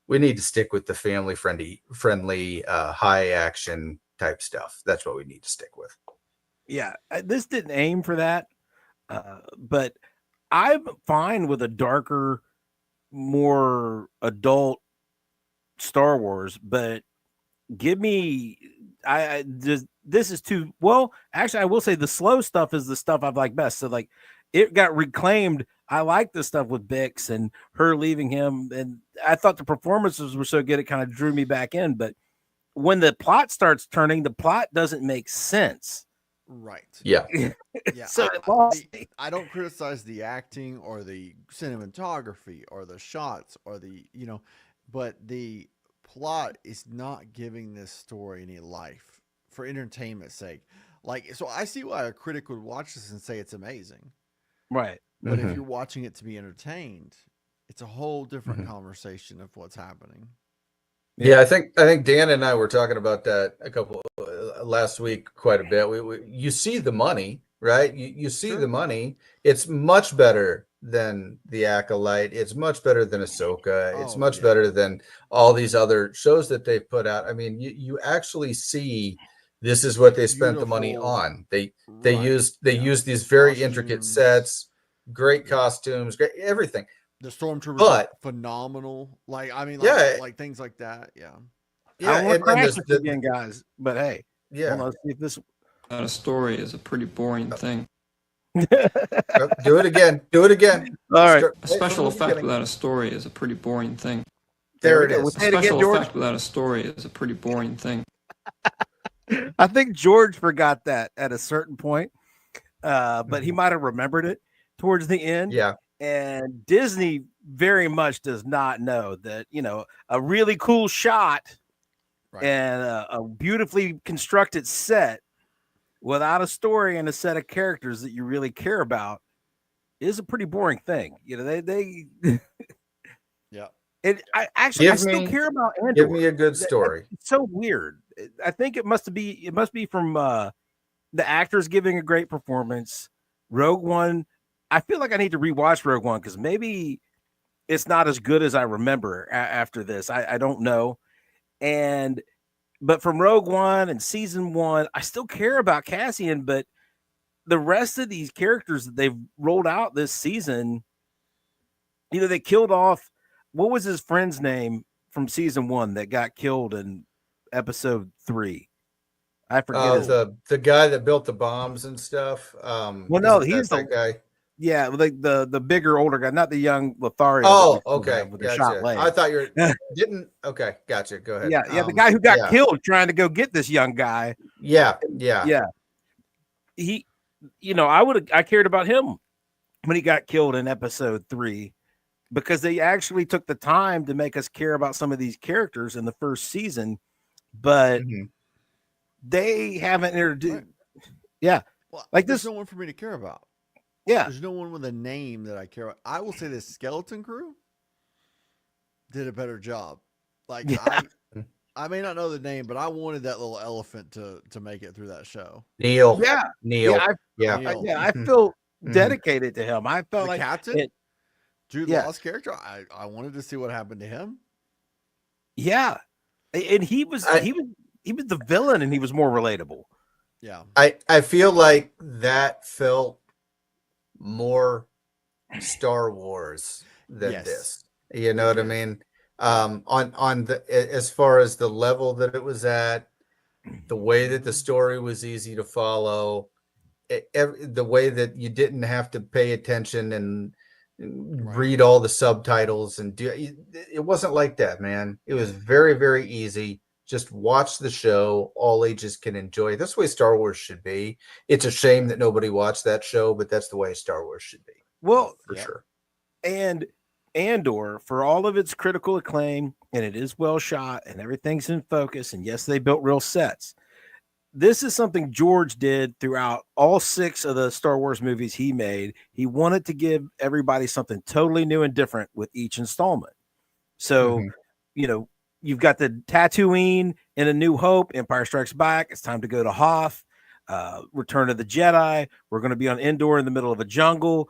we need to stick with the family-friendly, high action type stuff. That's what we need to stick with. Yeah, this didn't aim for that, but I'm fine with a darker, more adult Star Wars, but give me, this is too, well, actually, I will say the slow stuff is the stuff I've liked best. So like it got reclaimed. I like the stuff with Bix and her leaving him. And I thought the performances were so good, it kind of drew me back in. But when the plot starts turning, the plot doesn't make sense. Right. Yeah. Yeah. So I don't criticize the acting or the cinematography or the shots or but the plot is not giving this story any life for entertainment's sake. Like, so I see why a critic would watch this and say it's amazing. Right. But if you're watching it to be entertained, it's a whole different conversation of what's happening. Yeah, I think Dan and I were talking about that last week quite a bit. You see the money, right? You see the money. It's much better than The Acolyte. It's much better than Ahsoka. It's much better than all these other shows that they've put out. I mean, you actually see This is what they spent the money Beautiful. on. They Right. used Yeah. these very intricate Costumes. sets, great Yeah. costumes, great everything. The stormtroopers But- look phenomenal. Like, I mean, Yeah. like things like that. Yeah. Yeah, I don't want to and crash this, this again, guys. But hey, yeah. hold on, see if this. A story is a pretty boring thing. Do it again. Do it again. All right. Start- A special from the effect beginning. without a story is a pretty boring thing. There it we go. is. We'll A say it again, special George. effect without a story is a pretty boring thing. I think George forgot that at a certain point, but he might have remembered it towards the end. Yeah. And Disney very much does not know that, a really cool shot Right. and a beautifully constructed set without a story and a set of characters that you really care about is a pretty boring thing. They Yeah. I Give still me- care about Andor. Give me a good story. It's so weird. I think it must be from the actors giving a great performance. Rogue One, I feel like I need to rewatch Rogue One because maybe it's not as good as I remember after this. I don't know. But from Rogue One and season 1, I still care about Cassian, but the rest of these characters that they've rolled out this season, they killed off, what was his friend's name from season 1 that got killed in episode 3? I forget his. The guy that built the bombs and stuff. Well, no, isn't he's that guy. Yeah, like the bigger, older guy, not the young Lothario. Oh, okay. With the shot Gotcha. leg. I thought you were didn't. Okay, gotcha. Go ahead. Yeah, the guy who got yeah. killed trying to go get this young guy. Yeah. He, I cared about him when he got killed in episode 3 because they actually took the time to make us care about some of these characters in the first season, but Mhm. they haven't introduced. Right. Yeah, Well, like there's this. no one for me to care about. Yeah, There's no one with a name that I care about. I will say this skeleton crew did a better job. Like Yeah. I may not know the name, but I wanted that little elephant to make it through that show. Neil. yeah, Neil. yeah. Neil. I feel Mhm. dedicated to him. I felt The like captain, Jude yeah. Law's character. I wanted to see what happened to him. Yeah, and he was the villain, and he was more relatable. Yeah. I feel like that felt more Star Wars than Yes. this. You know what I mean? On the as far as the level that it was at, the way that the story was easy to follow, the way that you didn't have to pay attention and read all the subtitles and it wasn't like that, man. It was very, very easy. Just watch the show. All ages can enjoy it. That's the way Star Wars should be. It's a shame that nobody watched that show, but that's the way Star Wars should be. Well, For sure. and Andor, for all of its critical acclaim, and it is well shot, and everything's in focus, and yes, they built real sets. This is something George did throughout all 6 of the Star Wars movies he made. He wanted to give everybody something totally new and different with each installment. So, you've got the Tatooine in A New Hope, Empire Strikes Back. It's time to go to Hoth, Return of the Jedi. We're going to be on Endor in the middle of a jungle.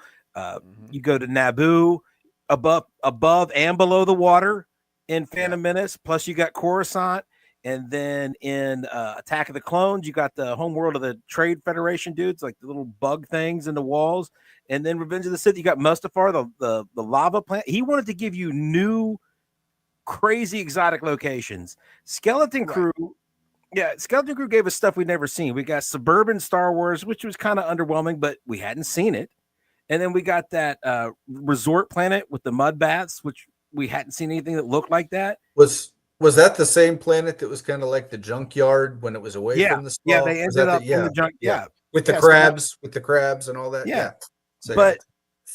You go to Naboo, above and below the water in Phantom Menace. Plus, you got Coruscant. And then in Attack of the Clones, you got the homeworld of the Trade Federation dudes, like the little bug things in the walls. And then Revenge of the Sith, you got Mustafar, the lava planet. He wanted to give you new, crazy, exotic locations. Skeleton Crew gave us stuff we'd never seen. We got suburban Star Wars, which was kind of underwhelming, but we hadn't seen it. And then we got that resort planet with the mud baths, which we hadn't seen anything that looked like that. Was that the same planet that was kind of like the junkyard when it was away from the swamp? Yeah, they ended up in the junk. Yeah. Yeah. With the crabs and all that. Yeah. So, but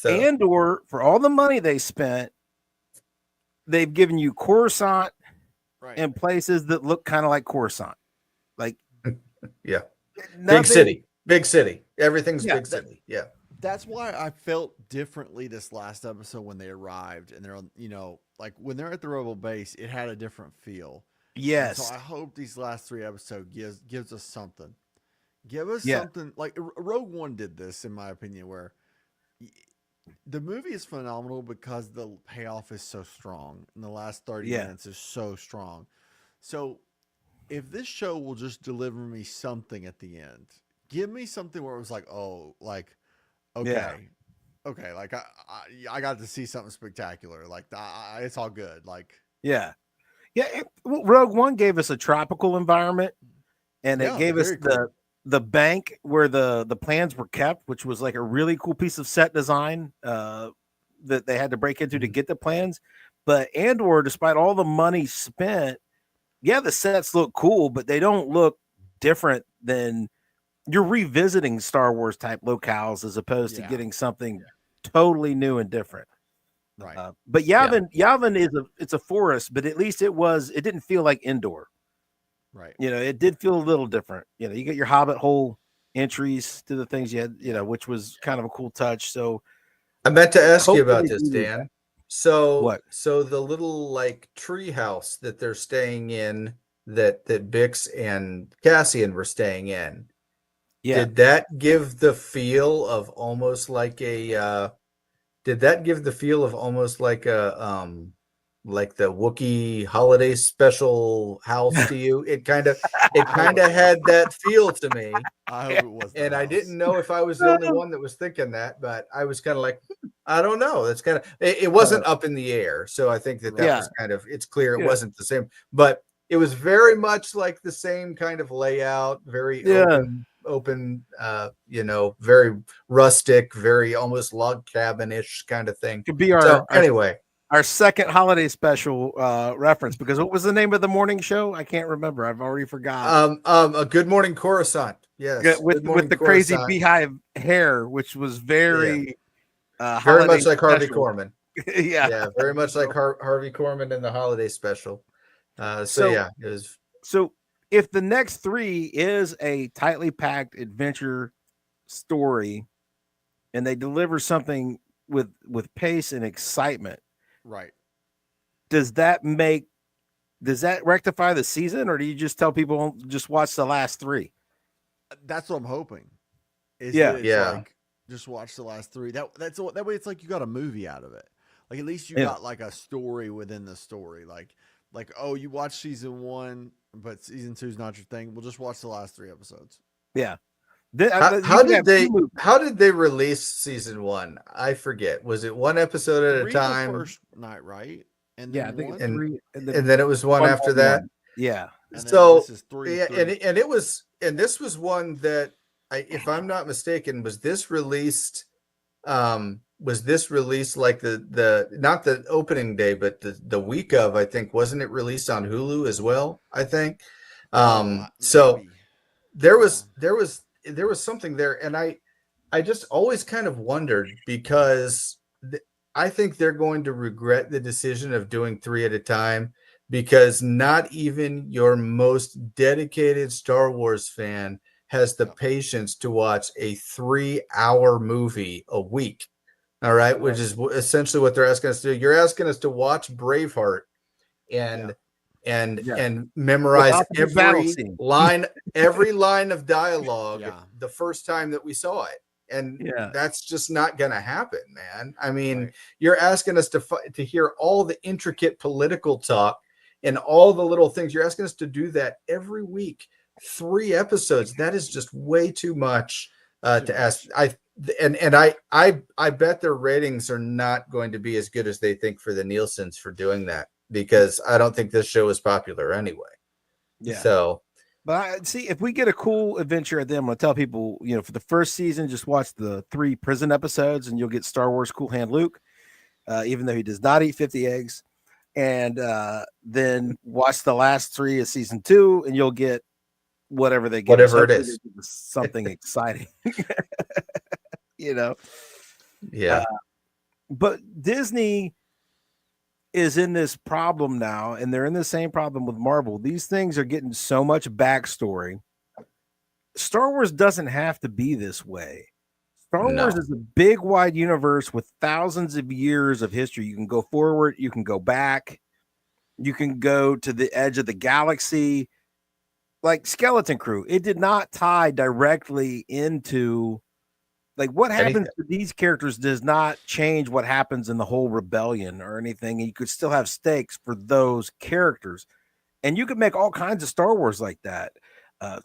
Andor, for all the money they spent, they've given you Coruscant and places that look kind of like Coruscant. Like, yeah. nothing, Big city. Everything's Yeah, big city. Yeah. That's why I felt differently this last episode when they arrived and they're on, like when they're at the Rebel base, it had a different feel. Yes. And so I hope these last 3 episodes gives us something. Give us Yeah. something like Rogue One did this, in my opinion, where the movie is phenomenal because the payoff is so strong and the last 30 minutes is so strong. So if this show will just deliver me something at the end, give me something where it was like, oh, like, okay, okay, like I got to see something spectacular. Like it's all good. Like, Yeah. Rogue One gave us a tropical environment, and it yeah, gave us very cool. the bank where the plans were kept, which was like a really cool piece of set design that they had to break into to get the plans. But Andor, despite all the money spent, yeah, the sets look cool, but they don't look different than you're revisiting Star Wars type locales as opposed to Yeah. getting something totally new and different. Right. But Yavin is it's a forest, but at least it didn't feel like Endor. Right. You know, it did feel a little different. You know, you get your Hobbit hole entries to the things you had, you know, which was kind of a cool touch. So I meant to ask you about hopefully this, they do Dan. that. So, What? so the little like tree house that they're staying in, that Bix and Cassian were staying in, Yeah. did that give the feel of almost like a? Did that give the feel of almost like like the Wookiee holiday special house to you? It kind of had that feel to me. I hope it was. And I didn't know if I was the only one that was thinking that, but I was kind of like, I don't know. That's kind of, it wasn't up in the air. So I think that Right. was kind of, it's clear it Yeah. wasn't the same, but it was very much like the same kind of layout, very Yeah. open, you know, very rustic, very almost log cabin-ish kind of thing. Could be So anyway, our second holiday special reference, because what was the name of the morning show? I can't remember. I've already forgot. a Good Morning Coruscant. Yes. With Good Morning the crazy Coruscant. beehive hair, which was very Very holiday much like Harvey special. Korman. Yeah. Yeah, very much like Harvey Korman in the holiday special. So yeah, it was. So if the next 3 is a tightly packed adventure story and they deliver something with pace and excitement, Right. does that rectify the season, or do you just tell people just watch the last 3? That's what I'm hoping. Yeah. That it's Yeah. like just watch the last 3. That way it's like you got a movie out of it. Like at least you Yeah. got like a story within the story. Like oh, you watch season 1, but season 2 is not your thing. We'll just watch the last 3 episodes. Yeah. How did they release season 1? I forget. Was it one episode at 3 a time? the first night, right? And Yeah, then I think one, it's 3, And then it was one after that. Yeah. and then So this is 3. yeah, and it was, and this was one that if I'm not mistaken, was this released like the not the opening day, but the week of, I think, wasn't it released on Hulu as well? I think. So maybe. there was something there, and I just always kind of wondered, because I think they're going to regret the decision of doing 3 at a time, because not even your most dedicated Star Wars fan has the patience to watch a 3-hour movie a week. All right, which is essentially what they're asking us to do. You're asking us to watch Braveheart and memorize every line of dialogue the first time that we saw it. And that's just not going to happen, man. I mean, you're asking us to hear all the intricate political talk and all the little things. You're asking us to do that every week, 3 episodes. That is just way too much to ask. I bet their ratings are not going to be as good as they think for the Nielsen's for doing that, because I don't think this show is popular anyway. Yeah. So, but see, if we get a cool adventure at them, I'm gonna tell people, you know, for the first season, just watch the 3 prison episodes, and you'll get Star Wars Cool Hand Luke, even though he does not eat 50 eggs. And then watch the last 3 of season 2, and you'll get whatever they get. Whatever it is, something exciting. You know. Yeah. But Disney is in this problem now, and they're in the same problem with Marvel. These things are getting so much backstory. Star Wars doesn't have to be this way. Star Wars is a big, wide universe with thousands of years of history. You can go forward, you can go back, you can go to the edge of the galaxy. Like Skeleton Crew, it did not tie directly into, like, what happens to these characters does not change what happens in the whole rebellion or anything. And you could still have stakes for those characters. And you could make all kinds of Star Wars like that.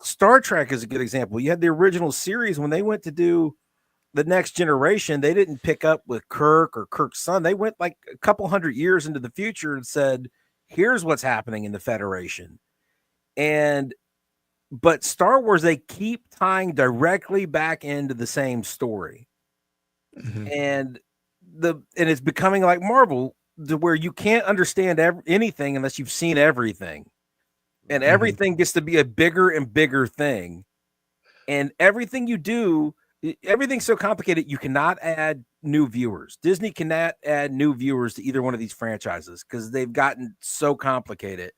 Star Trek is a good example. You had the original series when they went to do the Next Generation, they didn't pick up with Kirk or Kirk's son. They went like a couple hundred years into the future and said, here's what's happening in the Federation. But Star Wars, they keep tying directly back into the same story. Mhm. And it's becoming like Marvel, to where you can't understand anything unless you've seen everything. And everything gets to be a bigger and bigger thing. And everything you do, everything's so complicated, you cannot add new viewers. Disney cannot add new viewers to either one of these franchises because they've gotten so complicated.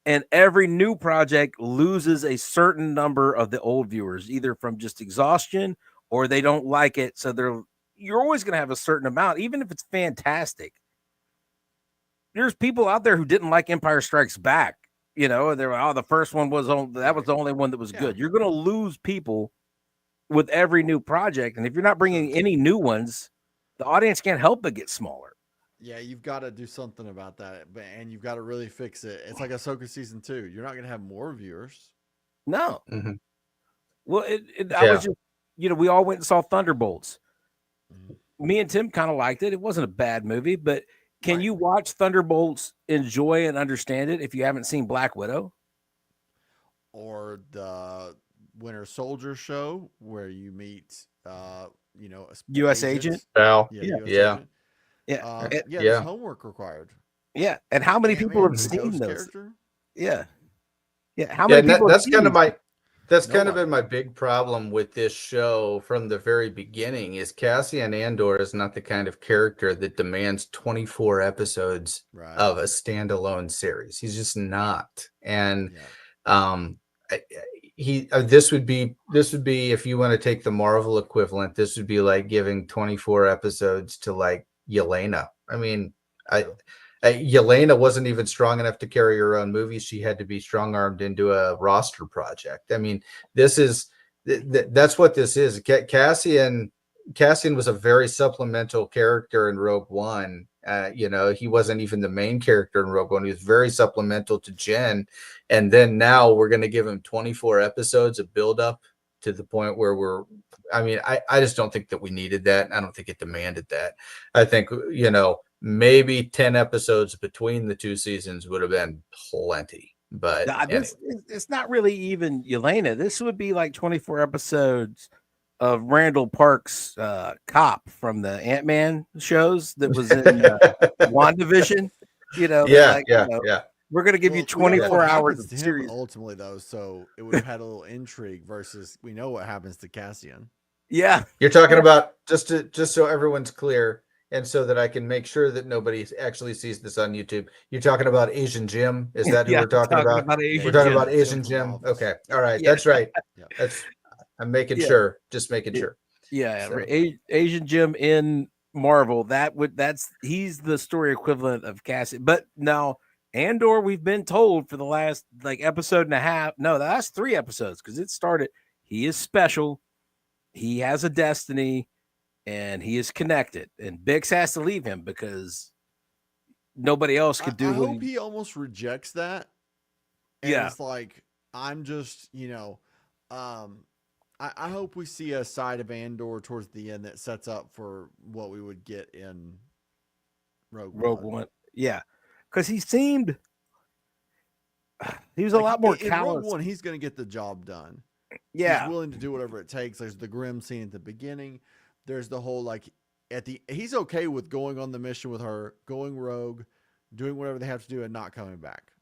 And every new project loses a certain number of the old viewers, either from just exhaustion or they don't like it. So you're always going to have a certain amount, even if it's fantastic. There's people out there who didn't like Empire Strikes Back. You know, they're like, oh, the first one was the only one that was good. You're going to lose people with every new project. And if you're not bringing any new ones, the audience can't help but get smaller. Yeah, you've got to do something about that, and you've got to really fix it. It's like Ahsoka season 2. You're not going to have more viewers. No. Mhm. Well, I was just, we all went and saw Thunderbolts. Me and Tim kind of liked it. It wasn't a bad movie, but can you watch Thunderbolts, enjoy and understand it if you haven't seen Black Widow? Or the Winter Soldier show where you meet, U.S. agent. Val. Yeah. Yeah. US Yeah. agent. Yeah. There's homework required. Yeah. And how many people Ant-Man, have the seen ghost those? character? Yeah. Yeah. How many people? That's kind of these? kind of been my big problem with this show from the very beginning is Cassian Andor is not the kind of character that demands 24 episodes of a standalone series. He's just not. And this would be if you want to take the Marvel equivalent, this would be like giving 24 episodes to like Yelena. I mean, Yelena wasn't even strong enough to carry her own movies. She had to be strong-armed into a roster project. I mean, this is that's what this is. Cassian was a very supplemental character in Rogue One. He wasn't even the main character in Rogue One. He was very supplemental to Jen. And then now we're going to give him 24 episodes of build-up to the point where I just don't think that we needed that. I don't think it demanded that. I think, maybe 10 episodes between the two seasons would have been plenty. But it's not really even Yelena. This would be like 24 episodes of Randall Park's cop from the Ant-Man shows that was in WandaVision. We're going to give you 24 hours of series. Ultimately, though, so it would have had a little intrigue versus we know what happens to Cassian. Yeah. You're talking about, just so everyone's clear, and so that I can make sure that nobody actually sees this on YouTube. You're talking about Asian Jim? Is that who we're talking about? We're talking about Asian Jim. Okay. All right. Yeah. That's right. I'm making sure. Just making sure. Yeah. So. Asian Jim in Marvel. He's the story equivalent of Cassian. But now Andor, we've been told for the last episode and a half. No, the last 3 episodes, because it started. He is special. He has a destiny. And he is connected, and Bix has to leave him because nobody else could do. I hope he almost rejects that. And it's like, I'm just, I hope we see a side of Andor towards the end that sets up for what we would get in Rogue One. Yeah, because he was a lot more callous. In Rogue One, he's going to get the job done. Yeah, he's willing to do whatever it takes. There's the grim scene at the beginning. There's the whole he's okay with going on the mission with her, going rogue, doing whatever they have to do, and not coming back.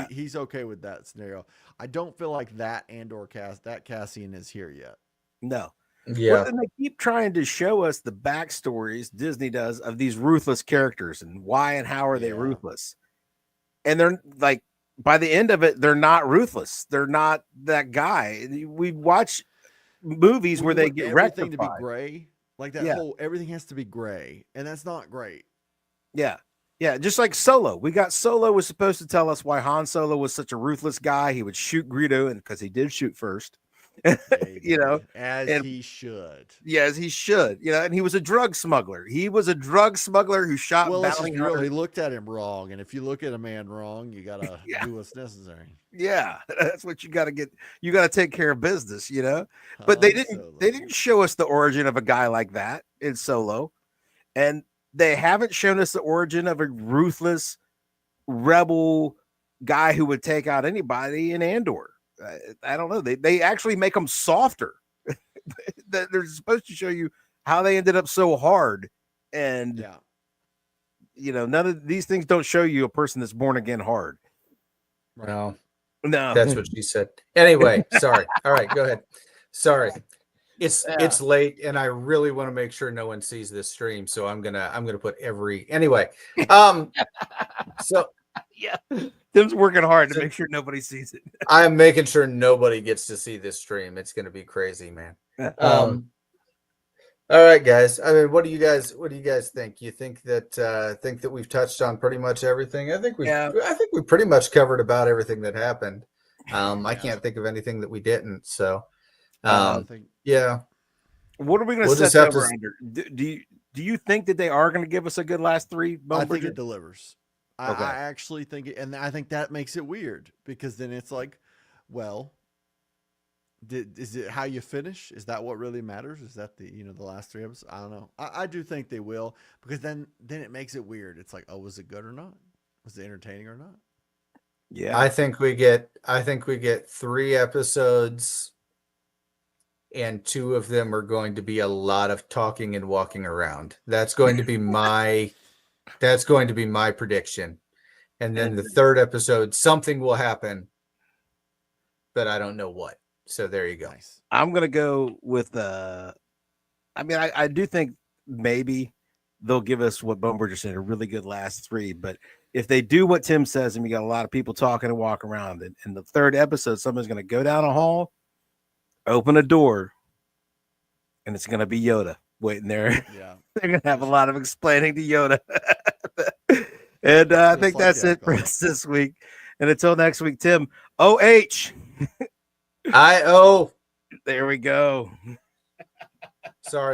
He's okay with that scenario. I don't feel like that Cassian is here yet. No. Yeah. Well, and they keep trying to show us the backstories Disney does of these ruthless characters and why and how are they ruthless. And they're like, by the end of it, they're not ruthless. They're not that guy. We watch movies where they get everything rectified. To be gray, like that whole everything has to be gray, and that's not great. Yeah, just like Solo. We got Solo was supposed to tell us why Han Solo was such a ruthless guy. He would shoot Greedo, and because he did shoot first, Yeah, he You know, did. As and- he should. yes, he should. You know, and he was a drug smuggler. He was a drug smuggler who shot Well, let's just bounty be real. hunters. He looked at him wrong, and if you look at a man wrong, you gotta Yeah. do what's necessary. Yeah, that's what you got to get. You got to take care of business, you know. But they Han didn't. Solo. They didn't show us the origin of a guy like that in Solo, and they haven't shown us the origin of a ruthless rebel guy who would take out anybody in Andor. I don't know. They actually make them softer. They're supposed to show you how they ended up so hard, and Yeah. you know, none of these things don't show you a person that's born again hard. Well, No, that's what she said. Anyway, sorry. All right, go ahead. Sorry. It's late and I really want to make sure no one sees this stream, so I'm gonna put anyway. So yeah, Tim's working hard to make sure nobody sees it. I'm making sure nobody gets to see this stream. It's gonna be crazy, man. All right, guys. I mean, what do you guys think? You think that we've touched on pretty much everything? I think we pretty much covered about everything that happened. I can't think of anything that we didn't. So I think yeah. What are we going We'll to just set have over to- under? Do you think that they are going to give us a good last three? I think it delivers. Okay. I actually think it, and I think that makes it weird because then it's like, well, is it how you finish? Is that what really matters? Is that the last three episodes? I don't know. I do think they will, because then it makes it weird. It's like, oh, was it good or not? Was it entertaining or not? Yeah, I think we get 3 episodes, and 2 of them are going to be a lot of talking and walking around. That's going to be my prediction. And then the 3rd episode, something will happen, but I don't know what. So there you go. Nice. I'm going to go with I mean, I do think maybe they'll give us what Bumber just said, a really good last 3. But if they do what Tim says, and we got a lot of people talking and walking around, and in the 3rd episode, someone's going to go down a hall, open a door, and it's going to be Yoda waiting there. Yeah. They're going to have a lot of explaining to Yoda. And I think like that's the it for alcohol. us this week. And until next week, Tim, OH. I-O. There we go. Sorry.